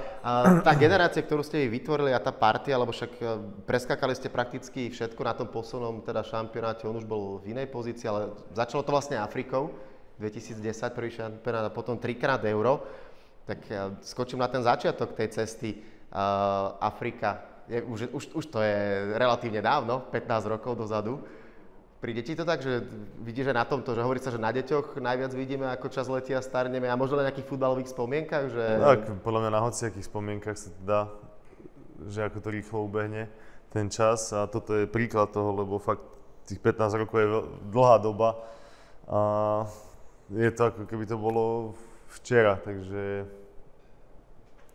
tá generácia, ktorú ste vytvorili a tá partia, lebo však preskakali ste prakticky všetko na tom poslednom teda šampionáte, on už bol v inej pozícii, ale začalo to vlastne Afrikou, 2010 prvý šampionát a potom 3-krát Euro. Tak skočím na ten začiatok tej cesty Afrika. Už to je relatívne dávno, 15 rokov dozadu. Príde ti to tak, že vidíš, že na tomto, že hovorí sa, že na deťoch najviac vidíme, ako čas letí a starneme a možno na nejakých futbalových spomienkach, že... Tak, podľa mňa na hociakých spomienkach sa to dá, že ako to rýchlo ubehne ten čas a toto je príklad toho, lebo fakt tých 15 rokov je dlhá doba a je to ako keby to bolo včera, takže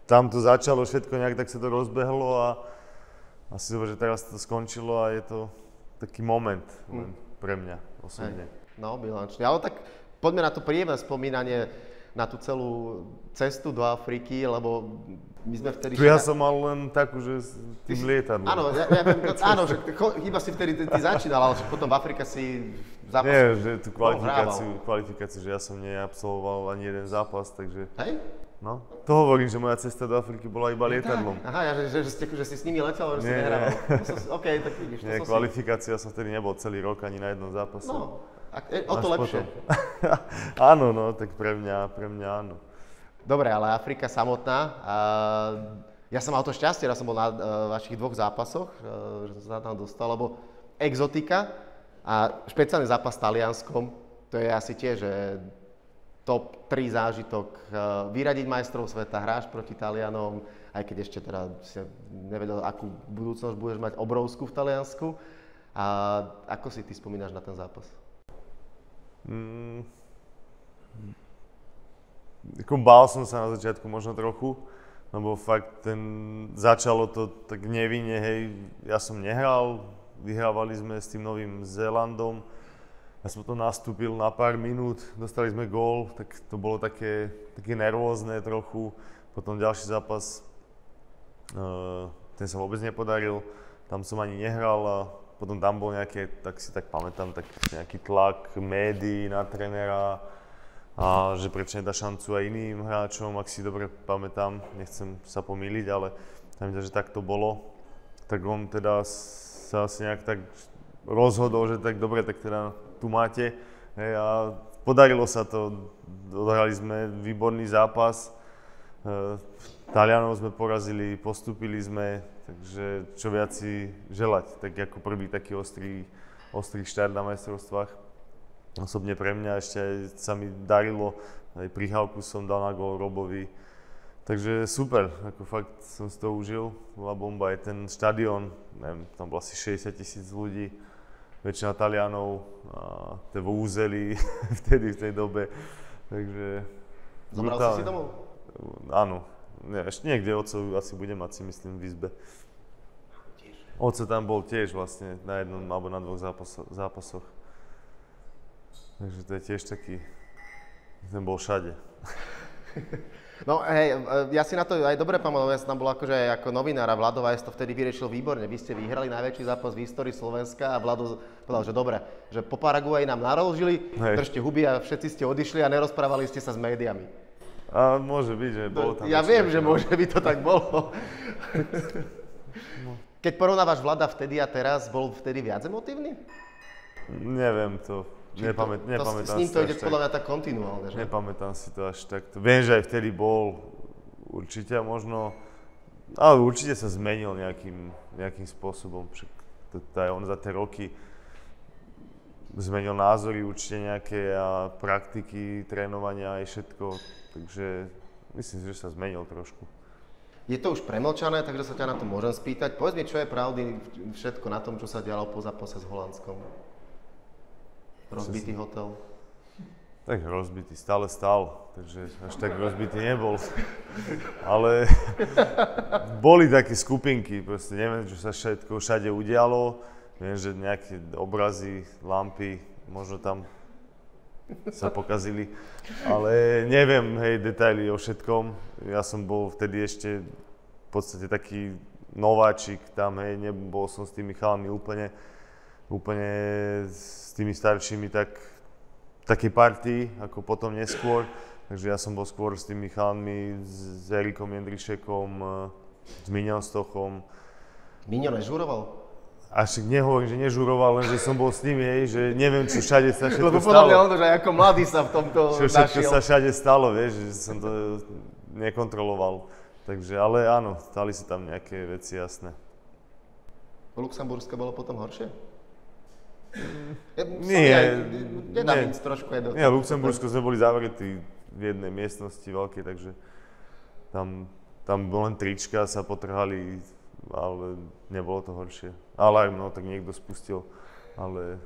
tam to začalo všetko nejak, tak sa to rozbehlo a asi dobre, že teraz to skončilo a je to taký moment len pre mňa osobne. No, bilančne. Ale tak poďme na to príjemné spomínanie na tú celú cestu do Afriky, lebo my sme vtedy... Tu ja som mal len takú, že s tým lietadlom. Áno, áno, že iba si vtedy ty začínal, ale potom v Afrike si zápas... Nie, že tú kvalifikáciu, že ja som neabsolvoval ani jeden zápas, takže... Hej? No, to hovorím, že moja cesta do Afriky bola iba lietadlom. Aha, že si s nimi letel, že si nehrával. OK, tak vidíš, nie, kvalifikácia som vtedy nebol celý rok ani na jednom zápase. No, o to lepšie. Áno, no, tak pre mňa áno. Dobre, ale Afrika samotná. Ja som mal to šťastie, ja som bol na vašich 2 zápasoch, že som sa tam dostal, lebo exotika a špeciálny zápas s Talianskom, to je asi tiež, že top 3 zážitok, vyradiť majstrov sveta, hráš proti Talianom, aj keď ešte teda si nevedel, akú budúcnosť budeš mať obrovskú v Taliansku. A ako si ty spomínaš na ten zápas? Bál som sa na začiatku možno trochu, lebo fakt začalo to tak nevinne, hej, ja som nehral, vyhrávali sme s tým Novým Zélandom. Ja som to nastúpil na pár minút, dostali sme gól, tak to bolo také nervózne trochu. Potom ďalší zápas, ten sa vôbec nepodaril. tam som ani nehral a potom tam bol nejaký, tak si tak pamätám, tak nejaký tlak médií na trénera a že prečo nedá šancu aj iným hráčom, ak si dobre pamätám, nechcem sa pomýliť, ale tam že tak to bolo. Tak on teda sa asi nejak tak rozhodol, že tak dobre, tak teda tu máte. Hej, a podarilo sa to, odohrali sme výborný zápas. Talianov sme porazili, postúpili sme, takže čo viac si želať, tak ako prvý taký ostrý štart na majstrovstvách. Osobne pre mňa ešte aj sa mi darilo, aj prihávku som dal na gól Robovi. Takže super, ako fakt som si to užil, bola bomba, aj ten štadión, neviem, tam bolo asi 60 000 ľudí, väčšina Talianov, a to vo úzeli vtedy v tej dobe, takže zobral si si domov? Áno, ešte niekde otcov asi bude mať, si myslím, v izbe. Oco tam bol tiež vlastne na jednom alebo na dvoch zápasoch. Takže to je tiež taký, ten bol všade. No hej, ja si na to aj dobre pamätám, ja som tam bol akože ako novinár a Vlado Vajs to vtedy vyriešil výborne. Vy ste vyhrali najväčší zápas v histórii Slovenska a Vlado povedal, že dobre, že po Paraguaji nám naložili, držte huby a všetci ste odišli a nerozprávali ste sa s médiami. A môže byť, že bolo tam... Ja viem, že môže by to tak bolo. Keď porovnávaš Vlada vtedy a teraz, bol vtedy viac emotívny? Neviem to. Nepamätám s ním si to ide až podľa mňa tak kontinuálne, že? Nepamätám si to až takto. Viem, že aj vtedy bol určite možno, ale určite sa zmenil nejakým spôsobom. Aj on za tie roky zmenil názory určite nejaké a praktiky, trénovania aj všetko. Takže myslím si, že sa zmenil trošku. Je to už premlčané, takže sa ťa na to môžem spýtať. Povedz mi, čo je pravdy všetko na tom, čo sa dialo po zápase s Holandskom? Rozbitý hotel? Tak rozbitý, stále stál, takže až tak rozbitý nebol. Ale boli také skupinky, proste neviem, čo sa všetko všade udialo. Viem, že nejaké obrazy, lampy, možno tam sa pokazili, ale neviem, hej, detaily o všetkom. Ja som bol vtedy ešte v podstate taký nováčik tam, hej, nebol som s tými chalami úplne s tými staršími takej partii, ako potom neskôr. Takže ja som bol skôr s tými chalami, s Erikom Jendrišekom, s Miňom Stochom. Miňo nežuroval? Až nehovorím, že nežuroval, len že som bol s nimi, že neviem, čo všade sa všetko lebo stalo. podľa mňa on to, že ako mladý sa v tomto čo všetko našiel. sa všade stalo, vieš, že som to nekontroloval. Takže, ale áno, stali sa tam nejaké veci, jasné. Luxembursko bolo potom horšie? Nie, trošku je do nie, Luxembursko sme boli zavretí v jednej miestnosti veľkej, takže tam len trička sa potrhali, ale nebolo to horšie. Alarm, no tak niekto spustil, ale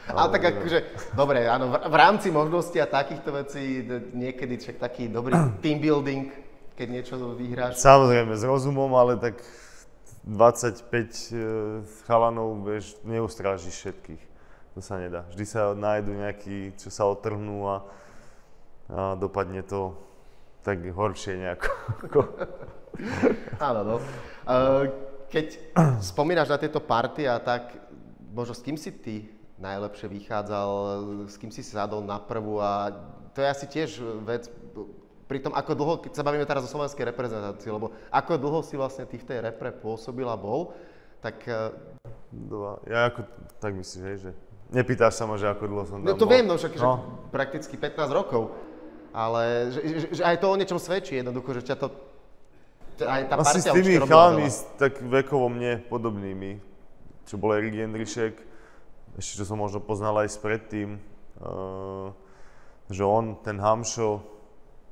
tak akože, dobre, áno, v rámci možností a takýchto vecí niekedy však taký dobrý team building, keď niečo vyhráš. Samozrejme, s rozumom, ale tak 25 chalanov, vieš, neustrážiš všetkých. To sa nedá. Vždy sa nájdu nejakí, čo sa otrhnú a dopadne to tak horšie nejako. Áno, no. Keď spomínaš na tieto party a tak, možno s kým si ty najlepšie vychádzal, s kým si sadol na prvú a to je asi tiež vec, pri tom, ako dlho, keď sa bavíme teraz o slovenskej reprezentácii, lebo ako dlho si vlastne ty v tej repre pôsobil a bol, tak... Ja ako tak myslím, že nepýtaš sa ma, že ako dlho som tam to bol. viem, no však, že prakticky 15 rokov, ale že aj to o niečom svedčí jednoducho, že ťa to... Aj tá asi s partia tými určite robila chalami, veľa. tak vekovo mne podobnými, čo bol Erik Jendrišek, ešte čo som možno poznal aj spredtým, že on, ten Hamšo,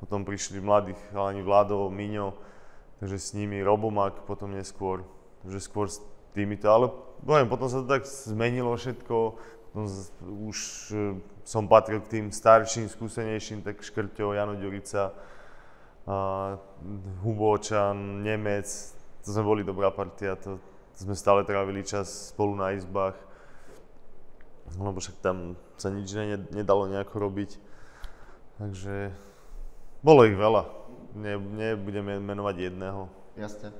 potom prišli mladí chalani Vlado, Miňo, takže s nimi Robomak potom neskôr, že skôr s týmito, ale poviem, potom sa to tak zmenilo všetko, potom už som patril k tým starším, skúsenejším, tak Škrťo, Jano Ďurica, Hubočan, Nemec, to sme boli dobrá partia, to sme stále trávili čas spolu na izbách, lebo však tam sa nič nedalo nejako robiť, takže bolo ich veľa, nebudeme menovať jedného. Jasne.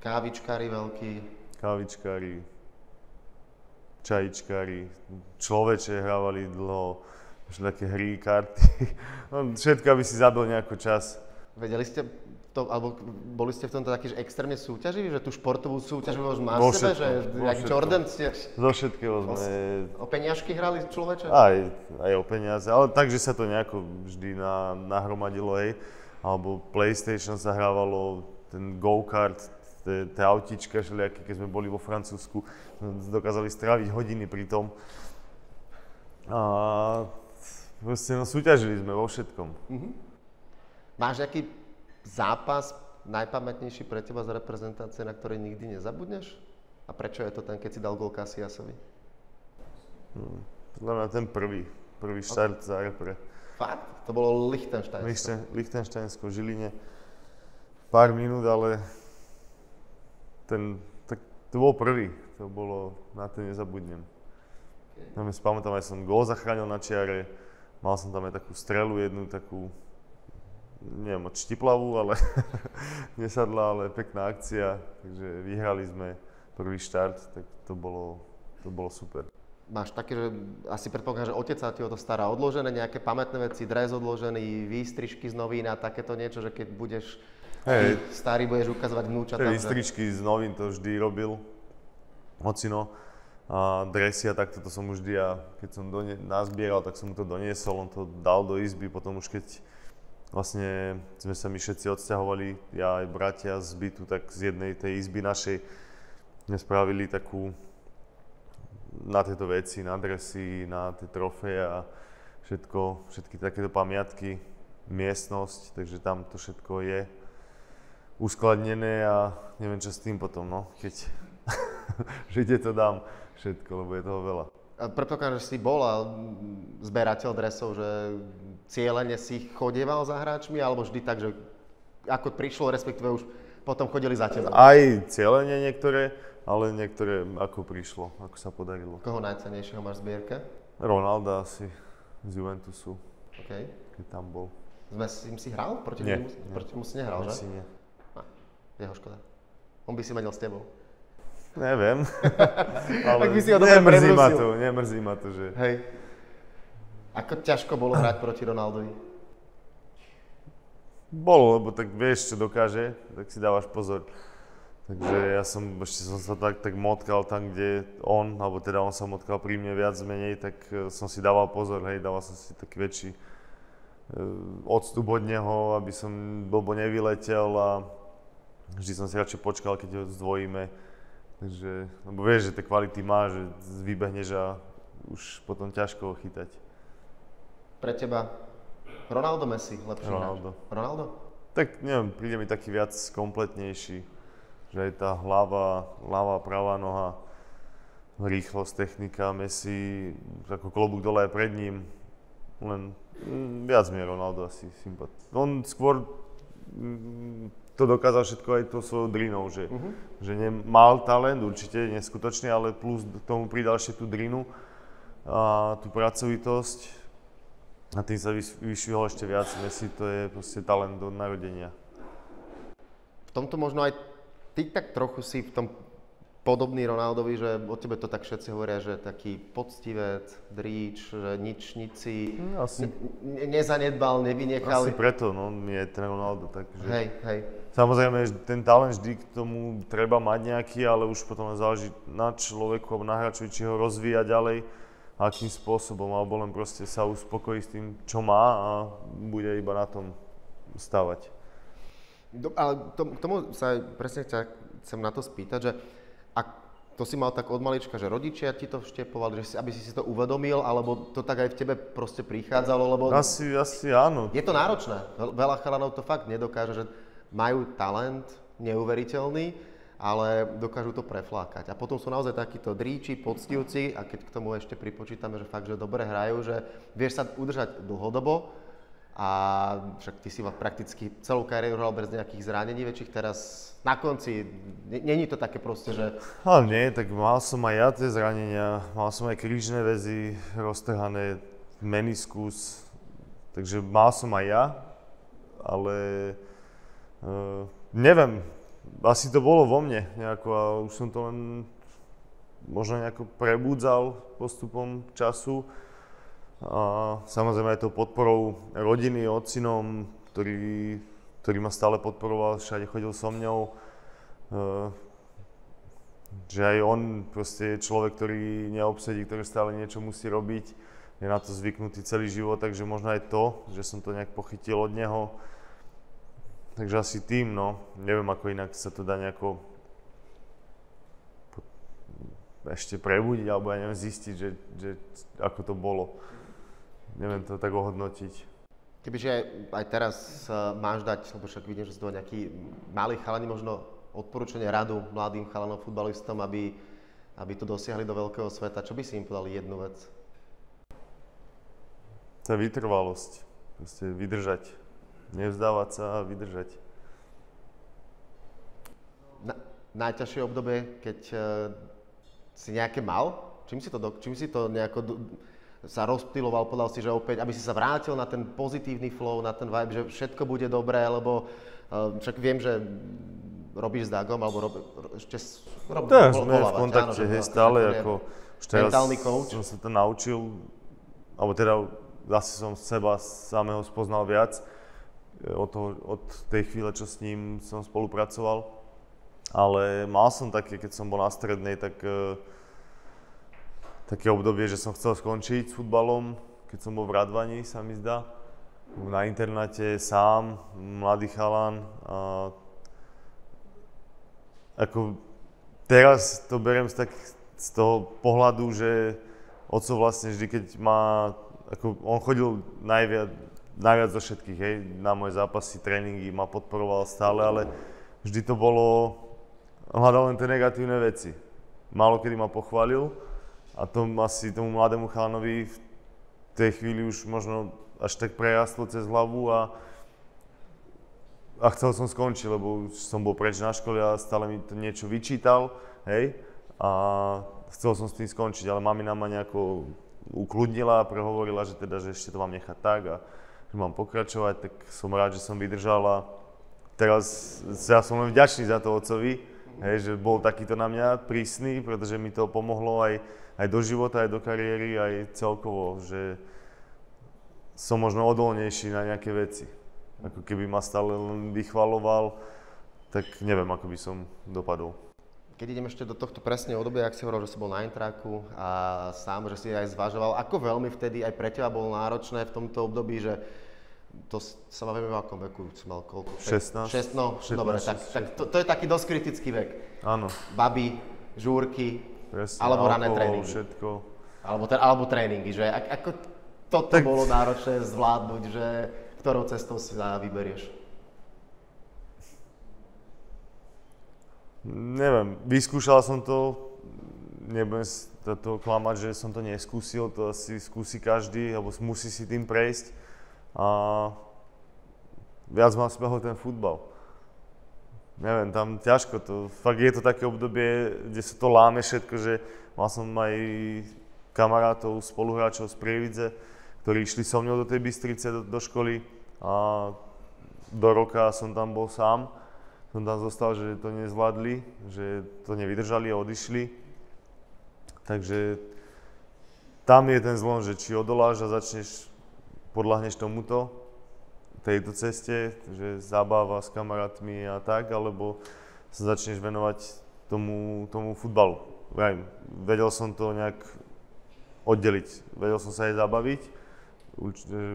Kávičkári veľkí. kávičkári, čajičkári, človeče hrávali dlho, také hry, karty. No, všetko, aby si zabil nejaký čas. Vedeli ste to, alebo boli ste v tomto taký, že extrémne súťaživí, že tú športovú súťaž už máš Vo v sebe, všetkom, že vo jak všetkom. Jordan ste Zo všetkého sme... o peniažky hrali človeče? Aj o peniaze, ale takže sa to nejako vždy nahromadilo, hej. Alebo PlayStation sa hrávalo, ten go-kart, tie autíčka všelijaké, keď sme boli vo Francúzsku, dokázali stráviť hodiny pri tom. A proste súťažili sme vo všetkom. Máš nejaký zápas najpamätnejší pre teba z reprezentácie, na ktorý nikdy nezabudneš? A prečo je to ten, keď si dal gól Casiasovi? Podľa mňa ten prvý štart za repre. Fakt? To bolo Lichtensteinsko. Lichtensteinsko, Žiline. Pár minút, ale to bol prvý. To bolo, na to nezabudnem. Ja si pamätám, aj som gól zachránil na čiare. Mal som tam aj takú strelu jednu, takú neviem, od štiplavú, ale nesadla, ale pekná akcia, takže vyhrali sme prvý štart, tak to bolo super. Máš také, že asi predpokladám, že otec sa ti o to stará, odložené nejaké pamätné veci, dres odložený, výstrižky z novín a takéto niečo, že keď budeš starý, budeš ukazovať vnúčatám. Výstrižky z novín to vždy robil ocino. A dresy a takto to som už vždy, keď som nazbieral, tak som mu to doniesol, on to dal do izby, potom už keď vlastne sme sa my všetci odsťahovali, ja aj bratia z bytu, tak z jednej tej izby našej sme spravili takú na tieto veci, na dresy, na tie trofeje a všetky takéto pamiatky, miestnosť, takže tam to všetko je uskladnené a neviem čo s tým potom, no, keď žite to dám všetko, lebo je toho veľa. A predpokladám, že si bol zberateľ dresov, že cieľene si chodieval za hráčmi, alebo vždy tak, že ako prišlo, respektíve už potom chodili za tebou? Aj cieľene niektoré, ale niektoré ako prišlo, ako sa podarilo. Koho najcennejšieho máš v zbierke? Ronalda asi z Juventusu, Okay. keď tam bol. S ním si hral? Proti nemu si nehral, že? Asi nie. Jeho škoda. On by si medel s tebou. Neviem, ale Tak by si ho dobre predrusil. nemrzí ma to, že... Hej. Ako ťažko bolo hrať proti Ronaldovi? Bolo, lebo tak vieš, čo dokáže, tak si dávaš pozor. Takže ja som sa tak motkal tam, kde on, alebo teda on sa motkal pri mne viac menej, tak som si dával pozor, hej, dával som si taký väčší odstup od neho, aby som blbo nevyletel a vždy som si radšej počkal, keď ho zdvojíme. Takže, lebo vieš, že tie kvality má, že vybehneš a už potom ťažko ho chytať. Pre teba Ronaldo, Messi lepší Ronaldo. hráč? Ronaldo? Tak neviem, príde mi taký viac kompletnejší, že aj tá ľava, pravá noha, rýchlosť, technika, Messi, ako klobúk dole aj pred ním, len viac mi je Ronaldo asi sympatický. On skôr to dokázal všetko aj to svojou drinou, že mal talent, určite neskutočný, ale plus k tomu pridal ešte tú drinu a tú pracovitosť a tým sa vyšvihol ešte viac. Messi to je proste talent do narodenia. V tomto možno aj ty tak trochu si v tom podobný Ronaldovi, že o tebe to tak všetci hovoria, že taký poctivec, dríč, že nič si nezanedbal, nevynechal. Asi preto, no, je ten Ronaldo takže... Hej. Samozrejme, že ten talent vždy k tomu treba mať nejaký, ale už potom záleží na človeku alebo na hráčovi, či ho rozvíja ďalej, akým spôsobom, alebo len proste sa uspokojí s tým, čo má a bude iba na tom stávať. Ale k tomu sa presne chcem na to spýtať, že ak to si mal tak od malička, že rodičia ti to vštepovali, že aby si to uvedomil, alebo to tak aj v tebe proste prichádzalo, lebo... Asi áno. Je to náročné. Veľa chalanov to fakt nedokáže, že majú talent neuveriteľný, ale dokážu to preflákať. A potom sú naozaj takíto dríči, poctivci, a keď k tomu ešte pripočítame, že fakt, že dobre hrajú, že vieš sa udržať dlhodobo, a však ty si prakticky celú kariéru hral bez nejakých zranení väčších, teraz na konci, není to také proste, že... Ale nie, tak mal som aj ja tie zranenia, mal som aj krížne väzy roztrhané, meniskus, takže mal som aj ja, ale neviem, asi to bolo vo mne nejako a už som to len možno nejako prebudzal postupom času. A samozrejme aj tou podporou rodiny, otcinom, ktorý ma stále podporoval, všade chodil so mňou. Že aj on proste je človek, ktorý neobsedí, ktorý stále niečo musí robiť. Je na to zvyknutý celý život, takže možno aj to, že som to nejak pochytil od neho. Takže asi tým, no. Neviem, ako inak sa to dá nejako ešte prebudiť, alebo ja neviem zistiť, že ako to bolo. Neviem to tak ohodnotiť. Kebyže aj teraz máš dať, lebo však vidím, že sú to nejakí malí chalani, možno odporúčanie radu mladým chalanom futbalistom, aby to dosiahli do veľkého sveta, čo by si im podali jednu vec? To je vytrvalosť. Proste vydržať. Nevzdávať sa a vydržať. Najťažšie obdobie, keď si nejaké mal? Čím si to nejako sa rozptýloval, povedal si, že opäť, aby si sa vrátil na ten pozitívny flow, na ten vibe, že všetko bude dobré, lebo však viem, že robíš s Dagom, alebo ešte tak, sme v kontakte, stále ako mentálny coach. Som sa to naučil, alebo teda zase som seba samého spoznal viac od tej chvíle, čo s ním som spolupracoval. Ale mal som také, keď som bol na strednej, také obdobie, že som chcel skončiť s futbalom, keď som bol v Radvani, sa mi zdá. Na internáte sám, mladý chalan. A ako teraz to beriem z toho pohľadu, že oco vlastne vždy, keď on chodil najviac zo všetkých, hej, na moje zápasy, tréningy, ma podporoval stále, ale vždy to bolo, hľadal len tie negatívne veci. Málo kedy ma pochválil. A asi tomu mladému chalanovi v tej chvíli už možno až tak prejaslo cez hlavu a chcel som skončiť, lebo už som bol preč na škole a stále mi to niečo vyčítal, hej, a chcel som s tým skončiť, ale mamina ma nejako ukludnila a prehovorila, že ešte to mám nechať tak a že mám pokračovať, tak som rád, že som vydržal a teraz ja som len vďačný za to otcovi, hej, že bol takýto na mňa prísny, pretože mi to pomohlo aj do života, aj do kariéry, aj celkovo, že som možno odolnejší na nejaké veci. Ako keby ma stále len vychvaloval, tak neviem, ako by som dopadol. Keď idem ešte do tohto presne obdobia, ak si hovoril, že si bol na Eintrachtu a sám, že si aj zvažoval, ako veľmi vtedy aj pre teba bolo náročné v tomto období, že to sa bavíme v akom veku, si mal koľko? 16. No, 16, dobre, tak to je taký dosť kritický vek. Áno. Baby, žúrky, presne, alebo rané alkohol, tréningy. Všetko. Alebo tréningy, že ako toto bolo náročné zvládnuť, že ktorou cestou si vyberieš? Neviem, vyskúšal som to, nebudem to klamať, že som to neskúsil, to asi skúsi každý, alebo musí si tým prejsť. A viac ma smiahol ten futbal. Neviem, tam ťažko to, fakt je to také obdobie, kde sa to láme všetko, že mal som aj kamarátov, spoluhráčov z Prievidze, ktorí išli so mnou do tej Bystrice, do školy a do roka som tam bol sám. Som tam zostal, že to nezvládli, že to nevydržali a odišli. Takže tam je ten zlom, že či odoláš a podľahneš tomuto, tejto ceste, že zábava s kamarátmi a tak, alebo sa začneš venovať tomu futbalu. Vedel som to nejak oddeliť, vedel som sa aj zabaviť,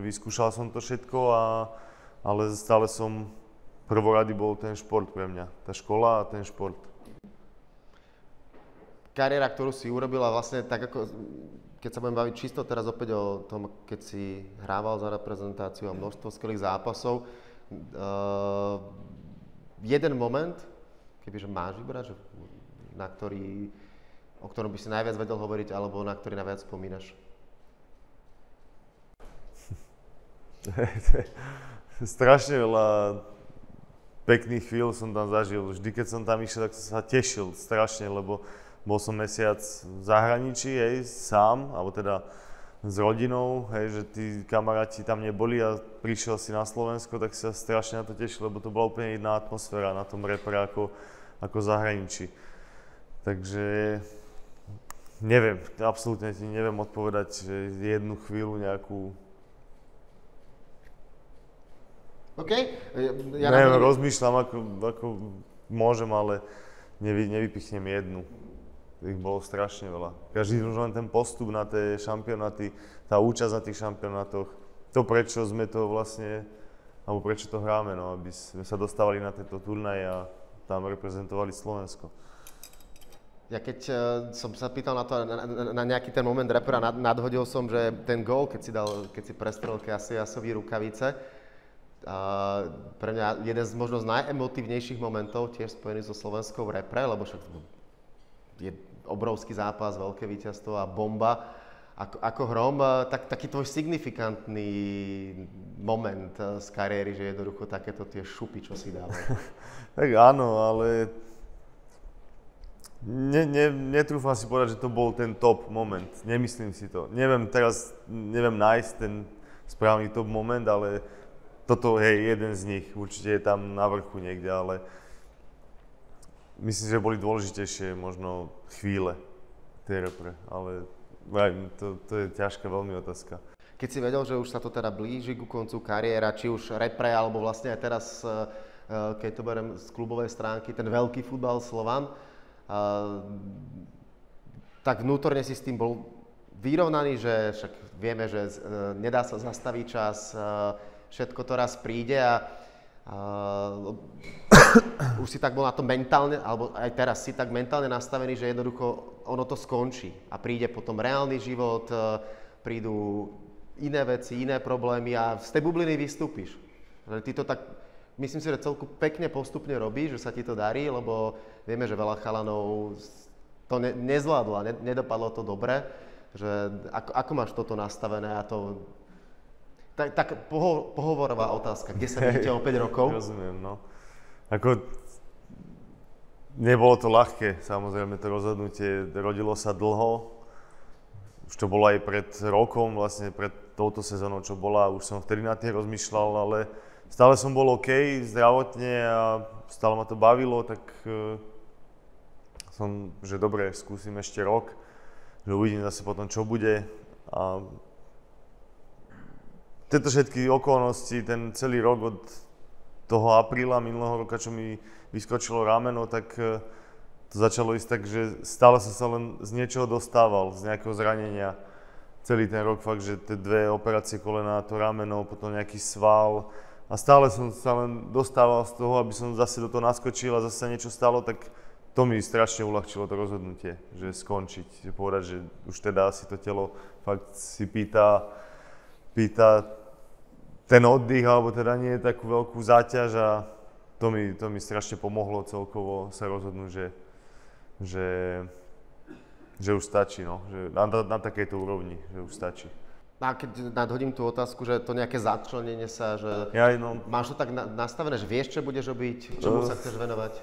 vyskúšal som to všetko, ale stále prvorady bol ten šport pre mňa, tá škola a ten šport. Kariéra, ktorú si urobila vlastne tak ako, keď sa budem baviť čisto teraz opäť o tom, keď si hrával za reprezentáciu a množstvo skvelých zápasov, jeden moment, kebyže máš vybrať, o ktorom by si najviac vedel hovoriť, alebo na ktorý najviac spomínaš? Strašne veľa pekných chvíľ som tam zažil. Vždy, keď som tam išiel, tak som sa tešil strašne, lebo bol som mesiac v zahraničí, sám, alebo teda s rodinou, hej, že tí kamaráti tam neboli a prišiel si na Slovensko, tak sa strašne na to tešil, lebo to bola úplne iná atmosféra na tom repre ako v zahraničí. Takže neviem, absolútne ti neviem odpovedať, že jednu chvíľu nejakú. OK. Neviem, rozmýšľam, ako môžem, ale nevypichnem jednu. Ich bolo strašne veľa. Každý už len ten postup na tie šampionáty, tá účasť na tých šampionátoch, to prečo sme to vlastne, alebo prečo to hráme, no, aby sme sa dostávali na tento turnaj a tam reprezentovali Slovensko. Ja keď som sa pýtal na to, na nejaký ten moment repera, nadhodil som, že ten gól, keď si prestrel Cassiasovi rukavice, pre mňa jeden z možno z najemotívnejších momentov, tiež spojený so slovenskou repre, lebo však je obrovský zápas, veľké víťazstvo a bomba ako hrom. Taký tvoj signifikantný moment z kariéry, že jednoducho takéto tie šupy, čo si dával. Tak áno, ale netrúfam si povedať, že to bol ten top moment. Nemyslím si to. Neviem nájsť ten správny top moment, ale toto je jeden z nich. Určite je tam na vrchu niekde, ale myslím, že boli dôležitejšie možno chvíle tej repre, ale to je ťažká veľmi otázka. Keď si vedel, že už sa to teda blíži ku koncu kariéra, či už repre, alebo vlastne aj teraz, keď to beriem z klubovej stránky, ten veľký futbal Slovan, tak vnútorne si s tým bol vyrovnaný, že však vieme, že nedá sa zastaviť čas, všetko to raz príde a už si tak bol na to mentálne, alebo aj teraz si tak mentálne nastavený, že jednoducho ono to skončí a príde potom reálny život, prídu iné veci, iné problémy a z tej bubliny vystúpiš. Ty to tak, myslím si, že celku pekne postupne robíš, že sa ti to darí, lebo vieme, že veľa chalanov to nezvládlo a nedopadlo to dobre. Že ako máš toto nastavené a to. Tak pohovorová otázka, kde sa vidíte o 5 rokov? Rozumiem, no. Ako, nebolo to ľahké, samozrejme, to rozhodnutie, rodilo sa dlho. Už to bolo aj pred rokom, vlastne pred touto sezónou, čo bola, už som vtedy na tým rozmýšľal, ale stále som bol OK zdravotne a stále ma to bavilo, tak som, že dobre, skúsim ešte rok, že uvidím zase potom, čo bude. A tieto všetky okolnosti, ten celý rok od toho apríla minulého roka, čo mi vyskočilo rameno, tak to začalo ísť tak, že stále som sa len z niečoho dostával, z nejakého zranenia. Celý ten rok fakt, že tie 2 operácie kolena, to rameno, potom nejaký sval. A stále som sa len dostával z toho, aby som zase do toho naskočil a zase sa niečo stalo, tak to mi strašne uľahčilo to rozhodnutie, že skončiť. Že povedať, že už teda si to telo fakt si pýta ten oddych, alebo teda nie je takú veľkú záťaž a to mi strašne pomohlo celkovo sa rozhodnúť, že už stačí, no, že na takejto úrovni, že už stačí. A keď nadhodím tú otázku, že to nejaké začlenenie sa, že máš to tak nastavené, že vieš, čo budeš robiť, čomu sa chceš venovať?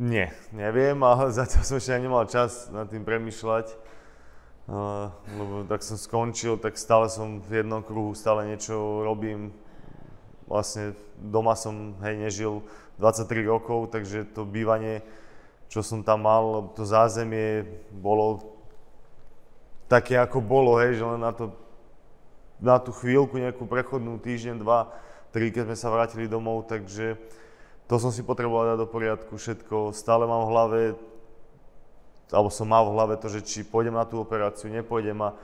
Nie, neviem, ale zatiaľ som ešte nemal čas nad tým premýšľať. Lebo tak som skončil, tak stále som v jednom kruhu, stále niečo robím. Vlastne doma som nežil 23 rokov, takže to bývanie, čo som tam mal, to zázemie bolo také, ako bolo, že len na tú chvíľku, nejakú prechodnú týždeň, 2, 3, keď sme sa vrátili domov, takže to som si potreboval dať do poriadku všetko. Stále mám v hlave, alebo som mal v hlave to, že či pôjdem na tú operáciu, nepôjdem a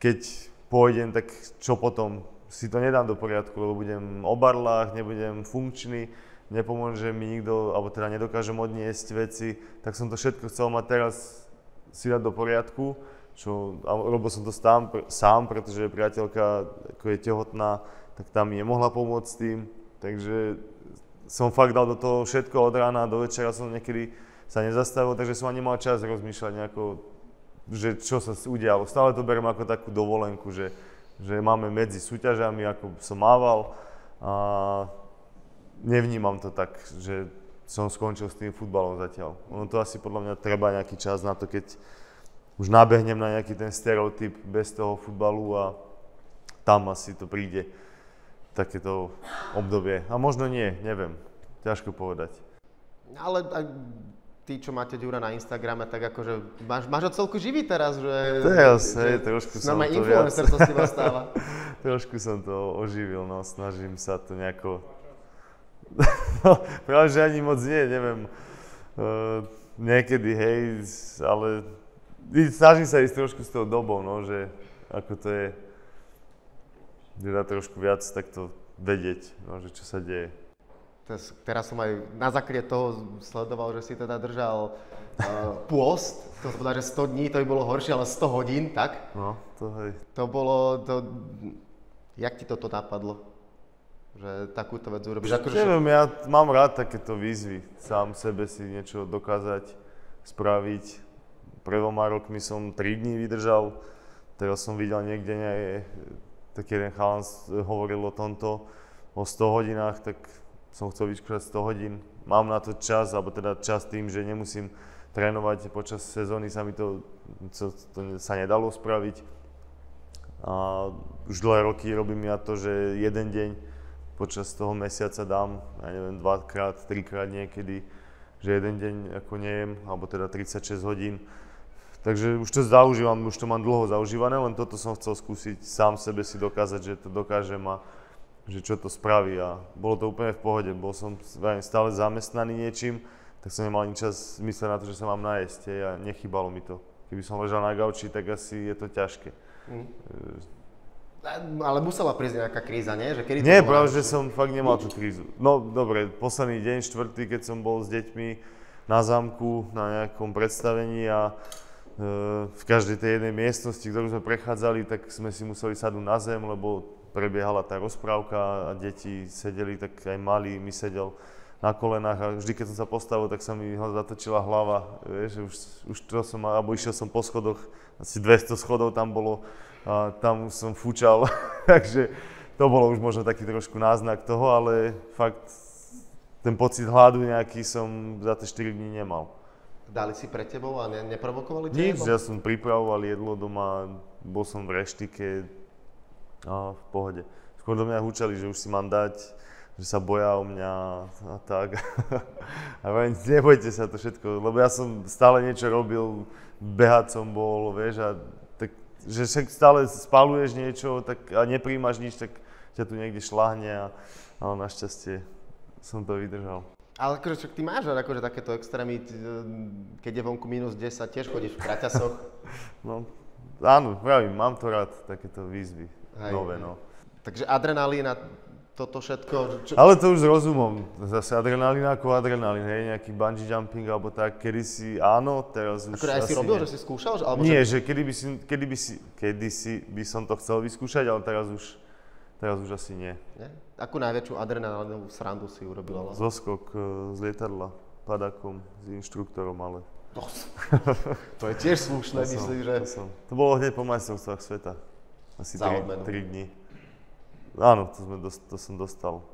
keď pôjdem, tak čo potom? Si to nedám do poriadku, lebo budem o barlách, nebudem funkčný, nepomôže mi nikto, alebo teda nedokážem odniesť veci, tak som to všetko chcel mať teraz si dať do poriadku, robil som to sám, pretože priateľka, ako je tehotná, tak tam mi nemohla pomôcť s tým, takže som fakt dal do toho všetko od rána do večera, som niekedy sa nezastavil, takže som ani nemal čas rozmýšľať nejako, že čo sa udialo. Stále to beriem ako takú dovolenku, že máme medzi súťažami, ako som mával a nevnímam to tak, že som skončil s tým futbalom zatiaľ. Ono to asi podľa mňa treba nejaký čas na to, keď už nabehnem na nejaký ten stereotyp bez toho futbalu a tam asi to príde takéto obdobie. A možno nie, neviem, ťažko povedať. Ale aj ty, čo máte Ďura na Instagrame, tak akože máš ho celku živý teraz, že... Teraz, trošku som to influencer, to s teba stáva. Trošku som to oživil, no, snažím sa to nejako... No, práve, že ani moc nie, neviem. Niekedy, hej, ale snažím sa ísť trošku s tou dobou, no, že ako to je, že dá trošku viac takto vedieť, no, že čo sa deje. Teraz som aj na základe toho sledoval, že si teda držal pôst. To som povedal, že 100 dní, to by bolo horšie, ale 100 hodín, tak? No, to hej. To bolo, jak ti toto napadlo? Že takúto vec urobíš? Neviem, ja mám rád takéto výzvy. Sám sebe si niečo dokázať spraviť. Pred 2 rokmi som 3 dní vydržal. Teraz som videl niekde, taký jeden chalan hovoril o tomto, o 100 hodinách, tak som chcel vyskúšať 100 hodín. Mám na to čas, alebo teda čas tým, že nemusím trénovať. Počas sezóny sa mi to sa nedalo spraviť. A už dlhé roky robím ja to, že jeden deň počas toho mesiaca dám, ja neviem, 2-krát, 3-krát niekedy, že jeden deň ako nejem, alebo teda 36 hodín. Takže už to zaužívam, už to mám dlho zaužívané, len toto som chcel skúsiť sám sebe si dokázať, že to dokážem a že čo to spraví a bolo to úplne v pohode. Bol som stále zamestnaný niečím, tak som nemal ani čas mysleť na to, že sa mám najesť a nechýbalo mi to. Keby som ležal na gauči, tak asi je to ťažké. Ale musela prísť nejaká kríza, nie? Že kedy nie, práve, že som fakt nemal tú krízu. No dobre, posledný deň, štvrtý, keď som bol s deťmi na zámku na nejakom predstavení a v každej tej jednej miestnosti, ktorú sme prechádzali, tak sme si museli sadnúť na zem, lebo prebiehala tá rozprávka a deti sedeli, tak aj malý mi sedel na kolenách a vždy, keď som sa postavil, tak sa mi zatočila hlava, vieš, už to som, alebo išiel som po schodoch, asi 200 schodov tam bolo a tam som fúčal, takže to bolo už možno taký trošku náznak toho, ale fakt ten pocit hladu nejaký som za tie 4 dní nemal. Dali si pre tebou a neprovokovali ťa? Nič, ja som pripravoval jedlo doma, bol som v reštike a v pohode. Skôr do mňa húčali, že už si mám dať, že sa boja o mňa a tak. A hovorím, nebojte sa to všetko, lebo ja som stále niečo robil, behať som bol, vieš, a tak, že však stále spaluješ niečo tak, a nepríjmaš nič, tak ťa tu niekde šľahne a našťastie som to vydržal. Ale akože ty máš akože takéto extrémy, keď je vonku minus 10, tiež chodíš v kraťasoch? No, áno, pravím, mám to rád, takéto výzvy, nové, no. Takže adrenalín a toto všetko... Ale to už s rozumom, zase adrenalín ako adrenalín, hej, nejaký bungee jumping alebo tak, kedysi áno, teraz už akože aj si robil, že si skúšal? Alebo nie, že kedysi by som to chcel vyskúšať, ale teraz už asi nie. Akú najväčšiu adrenalinovú srandu si urobil? Zoskok z lietadla, padakom, s inštruktorom, ale... To je tiež slušné, myslím, že... To bolo hneď po majstrovstvách sveta. Asi 3 dní. Áno, to som dostal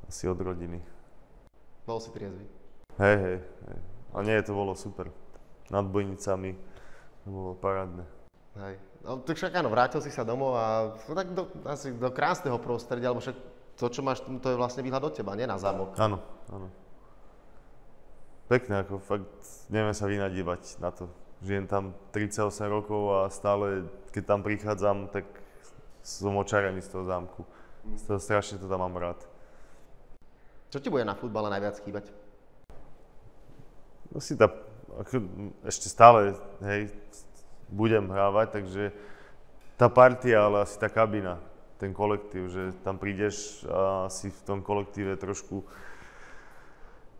asi od rodiny. Bol si triezvy? Hej. A nie, to bolo super. Nad bojnicami, to bolo parádne. Hej. No, tak však áno, vrátil si sa domov a tak asi do krásneho prostredia, alebo však to, čo máš, to je vlastne výhľad od teba, nie na zámok. Áno. Pekne, ako fakt neviem sa vynadívať na to. Žijem tam 38 rokov a stále, keď tam prichádzam, tak som očarený z toho zámku. Strašne to tam mám rád. Čo ti bude na futbale najviac chýbať? No ešte stále, hej, budem hrávať, takže tá partia, ale asi tá kabina, ten kolektív, že tam prídeš a si v tom kolektíve trošku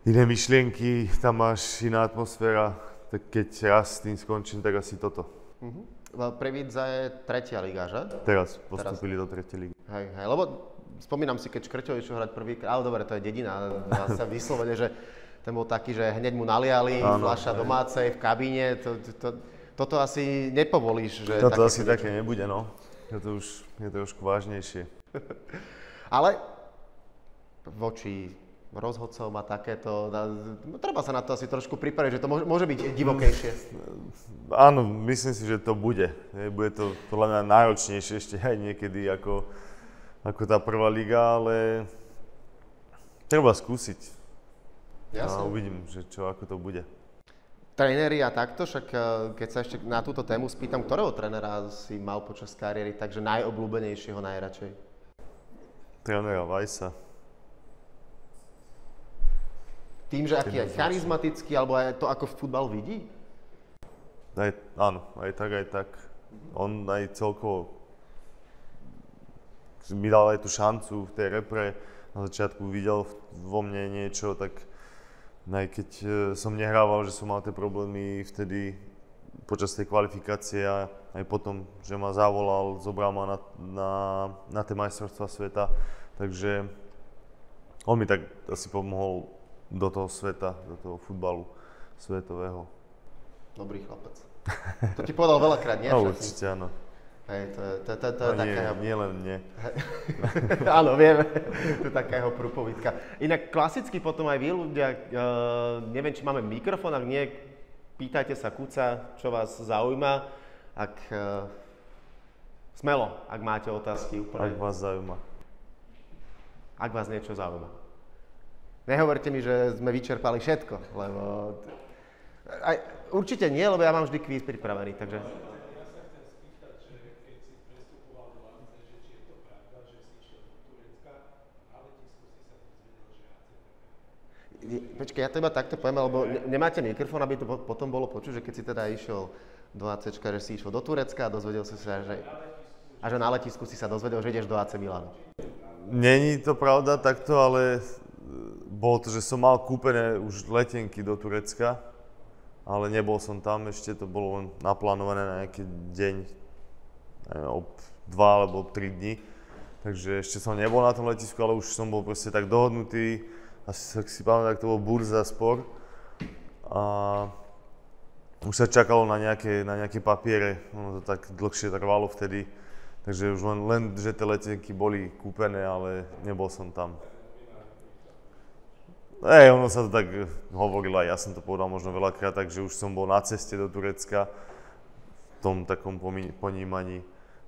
iné myšlienky, tam máš iná atmosféra, tak keď raz s tým skončím, tak asi toto. Prievidza je 3. liga, že? Teraz postupili do 3. ligy. Hej, lebo spomínam si, keď Škrťo išiel hrať prvýkrát, ale dobre, to je dedina, zase vyslovene, že ten bol taký, že hneď mu naliali, fľaša domácej v kabíne, toto asi nepovolíš, že... Toto asi také nebude, no. To už je trošku vážnejšie. Ale voči rozhodcom a takéto. No, treba sa na to asi trošku pripraviť, že to môže byť divokejšie. Áno, myslím si, že to bude. Bude to podľa mňa náročnejšie ešte aj niekedy ako tá prvá liga, ale treba skúsiť. Jasne. A uvidím, že čo, ako to bude. Tréneri a takto, však keď sa ešte na túto tému spýtam, ktorého trénera si mal počas kariéry, takže najobľúbenejšieho, najradšej? Trénera Weissa. Tým, že aký je charizmatický, alebo aj to, ako futbal vidí? Áno, aj tak. On aj celkovo mi dal aj tú šancu v tej repre. Na začiatku videl vo mne niečo, tak aj keď som nehrával, že som mal tie problémy vtedy počas tej kvalifikácie a aj potom, že ma zavolal, zobral ma na tie majstrovstvá sveta. Takže on mi tak asi pomohol do toho sveta, do toho futbalu svetového. Dobrý chlapec. To ti povedal veľakrát, nie? No, určite áno. Hej, to je taká... Nie len nie. Áno, vieme. To je taká jeho prúpovidka. Inak klasicky potom aj vy ľudia, neviem, či máme mikrofón, ak nie, pýtajte sa Kuca, čo vás zaujíma. Smelo, ak máte otázky úplne. Ak vás zaujíma. Ak vás niečo zaujíma. Nehovorte mi, že sme vyčerpali všetko, lebo... určite nie, lebo ja mám vždy kvíz pripravený, takže... Počkaj, ja to iba takto poviem, lebo nemáte mikrofón, aby to potom bolo počuť, že keď si teda išiel do ACčka, že si išiel do Turecka a dozvedel si sa, že na letisku si sa dozvedel, že ideš do AC Milanu. Není to pravda takto, ale bolo to, že som mal kúpené už letenky do Turecka, ale nebol som tam ešte, to bolo len naplánované na nejaký deň, o 2 alebo 3 dní. Takže ešte som nebol na tom letisku, ale už som bol proste tak dohodnutý. Asi si pamätám, to bol Bursa Sport a už sa čakalo na nejaké papiere, ono to tak dlhšie trvalo vtedy, takže už len že tie letenky boli kúpené, ale nebol som tam. Ono sa to tak hovorilo, aj ja som to povedal možno veľakrát, takže už som bol na ceste do Turecka v tom takom ponímaní,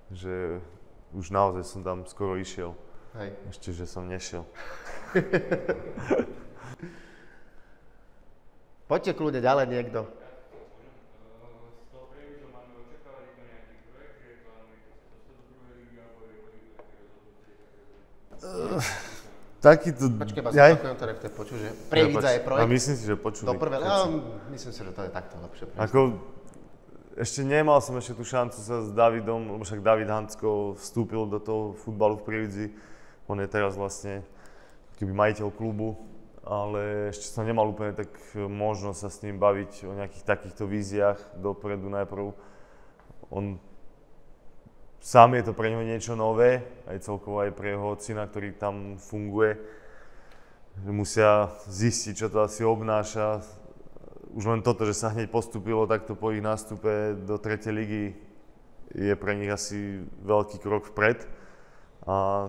že už naozaj som tam skoro išiel. Hej. Ešte, že som nešiel. Poďte kľudne ďalej niekto. Takýto... Počkaj, ja som to nechce počuť, že Prievidza je projekt. A myslím si, že počuli. Myslím si, že to je takto lepšie. Ešte nemal som tú šancu sa s Davidom, lebo však David Hansko vstúpil do toho futbalu v Prievidzi. On je teraz vlastne keby majiteľ klubu, ale ešte som nemal úplne tak možnosť sa s ním baviť o nejakých takýchto víziách dopredu najprv. On sám je to pre neho niečo nové, aj celkovo aj pre jeho syna, ktorý tam funguje. Musia zistiť, čo to asi obnáša. Už len toto, že sa hneď postúpilo takto po ich nástupe do 3. ligy, je pre nich asi veľký krok vpred. A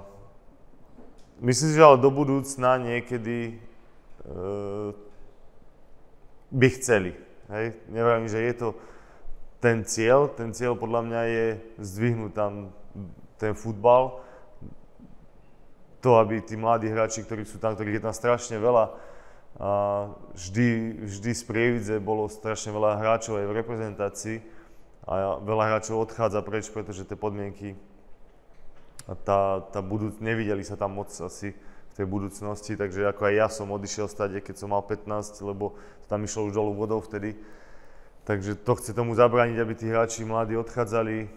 myslím si, že ale do budúcna niekedy by chceli. Hej? Neviem, že je to ten cieľ podľa mňa je zdvihnúť tam ten futbal. To, aby tí mladí hráči, ktorí sú tam, ktorých je tam strašne veľa, a vždy z Prievidze bolo strašne veľa hráčov aj v reprezentácii a veľa hráčov odchádza preč, pretože tie podmienky a nevideli sa tam moc asi v tej budúcnosti, takže ako aj ja som odišiel stade, keď som mal 15, lebo tam išlo už dolu vodou vtedy. Takže to chce tomu zabrániť, aby tí hráči mladí odchádzali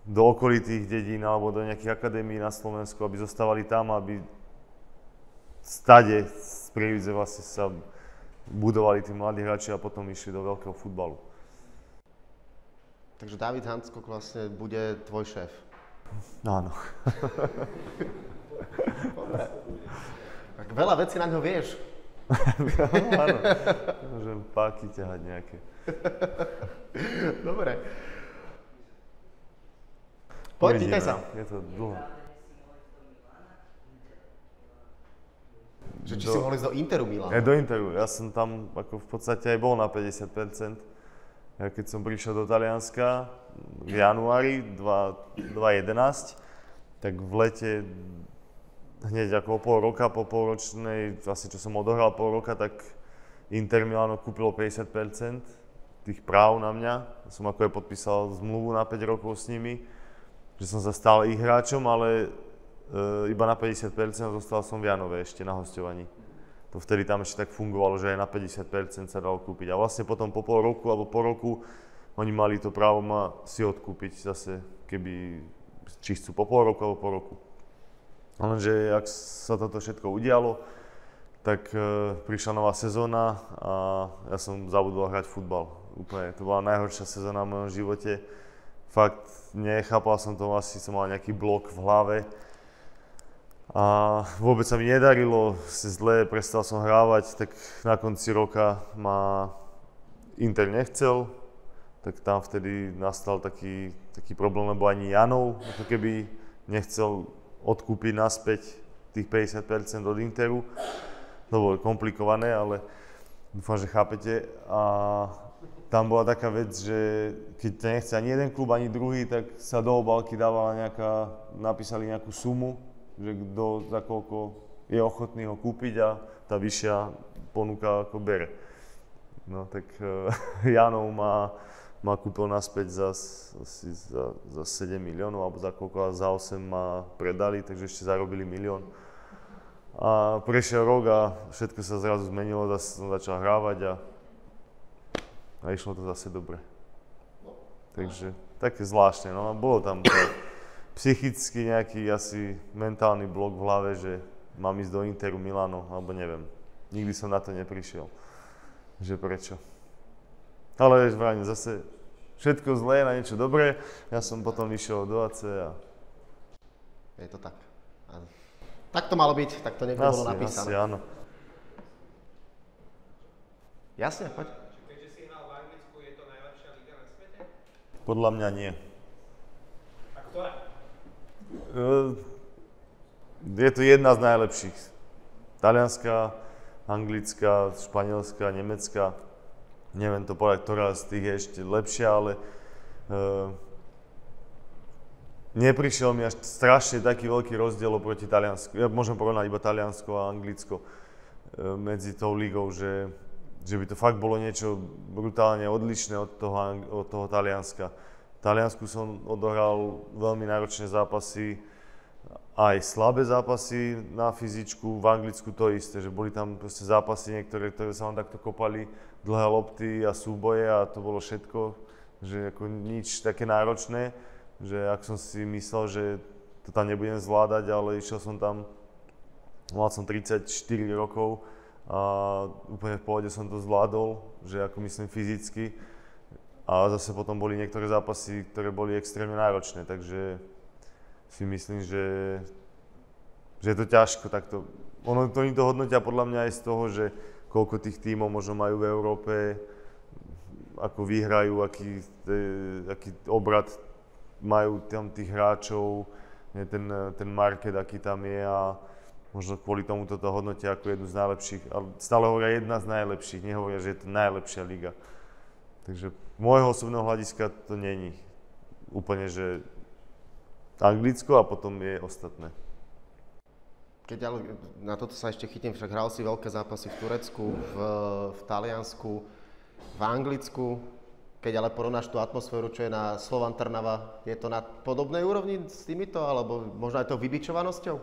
do okolitých dedín alebo do nejakých akadémií na Slovensku, aby zostávali tam, aby stade z Prievidze vlastne sa budovali tí mladí hráči a potom išli do veľkého futbalu. Takže David Hansko vlastne bude tvoj šéf. Áno. Dobre. Tak veľa vecí na ňo vieš. Áno. Môžem páky ťahať nejaké. Dobre. Poď, pýtaj sa. Je to dlho. Že či si mohli ísť do Interu Milano? Do Interu. Ja som tam ako v podstate aj bol na 50%. Ja keď som prišiel do Talianska v januári 2011, tak v lete hneď ako pol roka, po polročnej, vlastne čo som odohral pol roka, tak Inter Milano kúpilo 50% tých práv na mňa. Som ako aj podpísal zmluvu na 5 rokov s nimi, že som sa stal ich hráčom, ale iba na 50%, zostal som v Janove ešte na hosťovaní. To vtedy tam ešte tak fungovalo, že aj na 50% sa dalo kúpiť. A vlastne potom po pol roku alebo po roku oni mali to právo ma si odkúpiť zase, keby či chcú po pol roku alebo po roku. Lenže ak sa toto všetko udialo, tak prišla nová sezóna a ja som zabudol hrať futbal. Úplne, to bola najhoršia sezóna v mojom živote. Fakt, nechápal som to, asi som mal nejaký blok v hlave. A vôbec sa mi nedarilo, zle, prestal som hrávať, tak na konci roka ma Inter nechcel, tak tam vtedy nastal taký problém, lebo ani Janov ako keby nechcel odkúpiť naspäť tých 50% od Interu. To bolo komplikované, ale dúfam, že chápete. A tam bola taká vec, že keď to nechce ani jeden klub, ani druhý, tak sa do obálky napísali nejakú sumu, že kto za koľko je ochotný ho kúpiť a tá vyššia ponuka ako bere. No tak Janov ma kúpil naspäť za 7 miliónov, alebo za koľko, a za 8 ma predali, takže ešte zarobili 1 milión. A prešiel rok a všetko sa zrazu zmenilo, zase som začal hrávať a išlo to zase dobre. Takže také zvláštne, no bolo tam to psychicky nejaký asi mentálny blok v hlave, že mám ísť do Interu Milano, alebo neviem. Nikdy som na to neprišiel, že prečo. Ale vrajme, zase všetko zlé na niečo dobré, ja som potom išiel do AC a... Je to tak. Tak to malo byť, tak to niekto bolo napísané. Asi áno. Jasne, poď. Keďže si hral v Anglicku, je to najlepšia liga na svete? Podľa mňa nie. A ktorá? Je to jedna z najlepších. Talianská, anglická, španielská, nemecká. Neviem to povedať, ktorá z tých je ešte lepšia, ale neprišiel mi až strašne taký veľký rozdiel oproti Taliansku. Ja môžem porovnať iba Taliansko a Anglicko medzi tou ligou, že by to fakt bolo niečo brutálne odlišné od toho Talianska. V Taliansku som odohral veľmi náročné zápasy, aj slabé zápasy na fyzičku, v Anglicku to isté, že boli tam proste zápasy niektoré, ktoré sa vám takto kopali, dlhé lopty a súboje a to bolo všetko, že ako nič také náročné, že ak som si myslel, že to tam nebudem zvládať, ale išiel som tam, mal som 34 rokov a úplne v pohode som to zvládol, že ako myslím fyzicky. A zase potom boli niektoré zápasy, ktoré boli extrémne náročné, takže si myslím, že je to ťažko takto. Oni to hodnotia podľa mňa aj z toho, že koľko tých tímov možno majú v Európe, ako vyhrajú, aký obrad majú tam tých hráčov, ten market, aký tam je a možno kvôli tomu toto hodnotia ako jednu z najlepších, ale stále hovoria jedna z najlepších, nehovoria, že je to najlepšia liga. Takže z môjho osobného hľadiska to není úplne, že Anglicko a potom je ostatné. Keď ale na toto sa ešte chytím, však hral si veľké zápasy v Turecku, v Taliansku, v Anglicku. Keď ale porovnáš tú atmosféru, čo je na Slovan Trnava, je to na podobnej úrovni s týmito, alebo možno aj tou vybičovanosťou?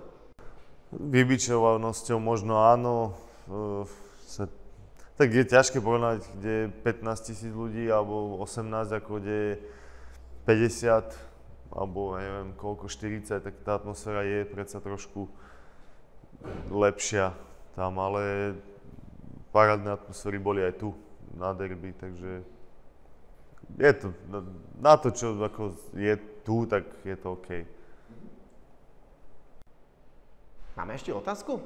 Vybičovanosťou možno áno. Tak je ťažké porovnať, kde je 15 000 ľudí, alebo 18, ako kde je 50, alebo neviem koľko, 40, tak tá atmosféra je predsa trošku lepšia tam, ale parádne atmosféry boli aj tu, na derby, takže je to, na to, čo ako je tu, tak je to OK. Máme ešte otázku?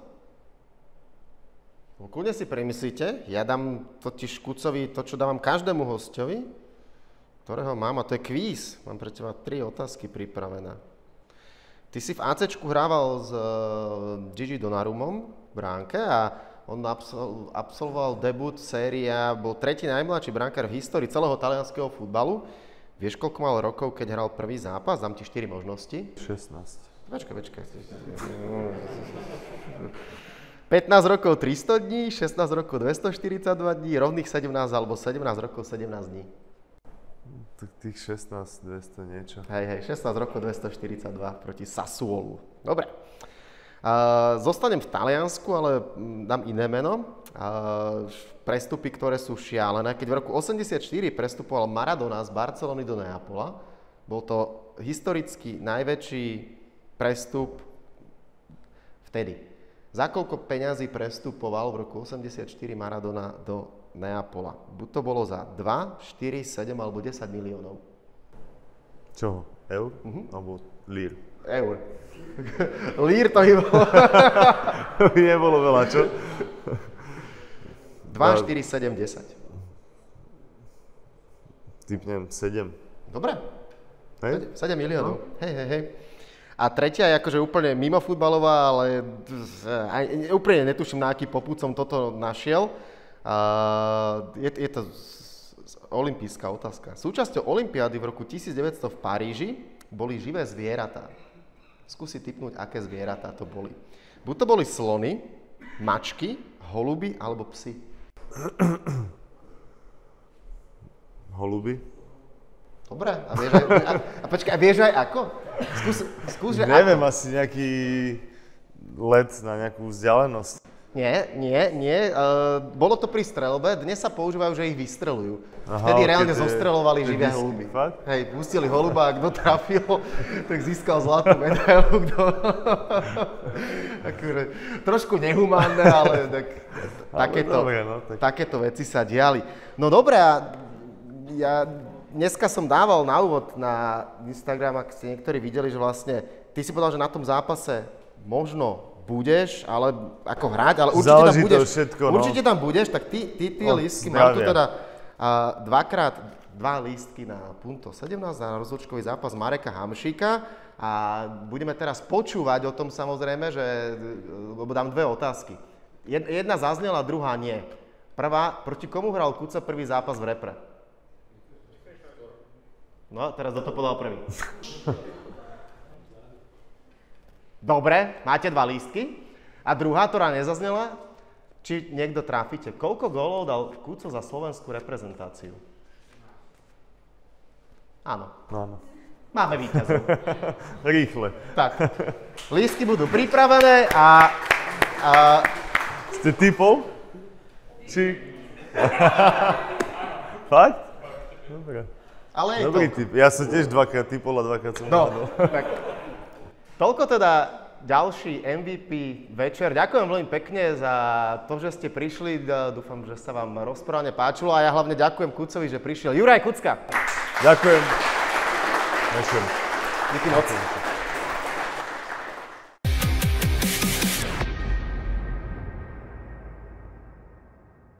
Kľudne si premyslíte, ja dám totiž Kucovi to, čo dávam každému hostovi, ktorého mám, a to je kvíz. Mám pre teba 3 otázky pripravené. Ty si v ACčku hrával s Gigi Donnarumom, bránke a on absolvoval debut séria, bol tretí najmladší brankár v histórii celého talianskeho futbalu. Vieš, koľko mal rokov, keď hral prvý zápas? Dám ti 4 možnosti. 16. Počkaj. 15 rokov 300 dní, 16 rokov 242 dní, rovných 17 alebo 17 rokov 17 dní. Tak tých 16, 200 niečo. Hej, 16 rokov 242 proti Sassuolu. Dobre. Zostanem v Taliansku, ale dám iné meno. Prestupy, ktoré sú šialené. Keď v roku 84 prestupoval Maradona z Barcelony do Neapola, bol to historicky najväčší prestup vtedy. Za koľko peňazí prestupoval v roku 84 Maradona do Neapola? Buď to bolo za 2, 4, 7 alebo 10 miliónov. Čoho? Eur? Alebo lír? Eur. Lír to by bolo. To by nebolo veľa, čo? 2, 4, 7, 10. Typnem 7. Dobre. Hej? 7 miliónov. No. Hej. A tretia je akože úplne mimo futbalová, ale úplne netuším, na aký popud som toto našiel. Je to olympijská otázka. Súčasťou olympiády v roku 1900 v Paríži boli živé zvieratá. Skúsi tipnúť, aké zvieratá to boli. Buď to boli slony, mačky, holuby alebo psi. Holuby? Dobre, a vieš aj ako? Skús, že Neviem, ako? asi nejaký let na nejakú vzdialenosť. Nie. Bolo to pri streľbe, dnes sa používajú, že ich vystreľujú. Vtedy reálne zostreľovali živé holuby. Fakt? Hej, pustili holuba a kto trafil, tak získal zlatú medailu. Trošku nehumánne, ale takéto veci sa diali. No dobré, ja dneska som dával na úvod na Instagram, ak ste niektorí videli, že vlastne ty si povedal, že na tom zápase možno budeš, ale ako hrať, ale určite Záleží tam budeš. Všetko, určite tam budeš, tak ty lístky, mám tu teda dva lístky na Punto 17 na rozlúčkový zápas Mareka Hamšíka a budeme teraz počúvať o tom samozrejme, lebo dám dve otázky. Jedna zaznela, druhá nie. Prvá, proti komu hral Kuca prvý zápas v repre? No, teraz kto to podal prvý? Dobre, máte dva lístky. A druhá, ktorá nezaznela, či niekto trafíte. Koľko gólov dal Kuco za slovenskú reprezentáciu? Áno. Máme víťazov. Rýchle. Tak, lístky budú pripravené a Ste typol? Či... Fakt? Dobre. ale je Dobrý to... typ. Ja som tiež dvakrát typol a dvakrát som No, hľadol. tak. Toľko teda ďalší MVP večer. Ďakujem veľmi pekne za to, že ste prišli. Dúfam, že sa vám rozprávanie páčilo a ja hlavne ďakujem Kucovi, že prišiel. Juraj Kucka. Ďakujem. Díky moc.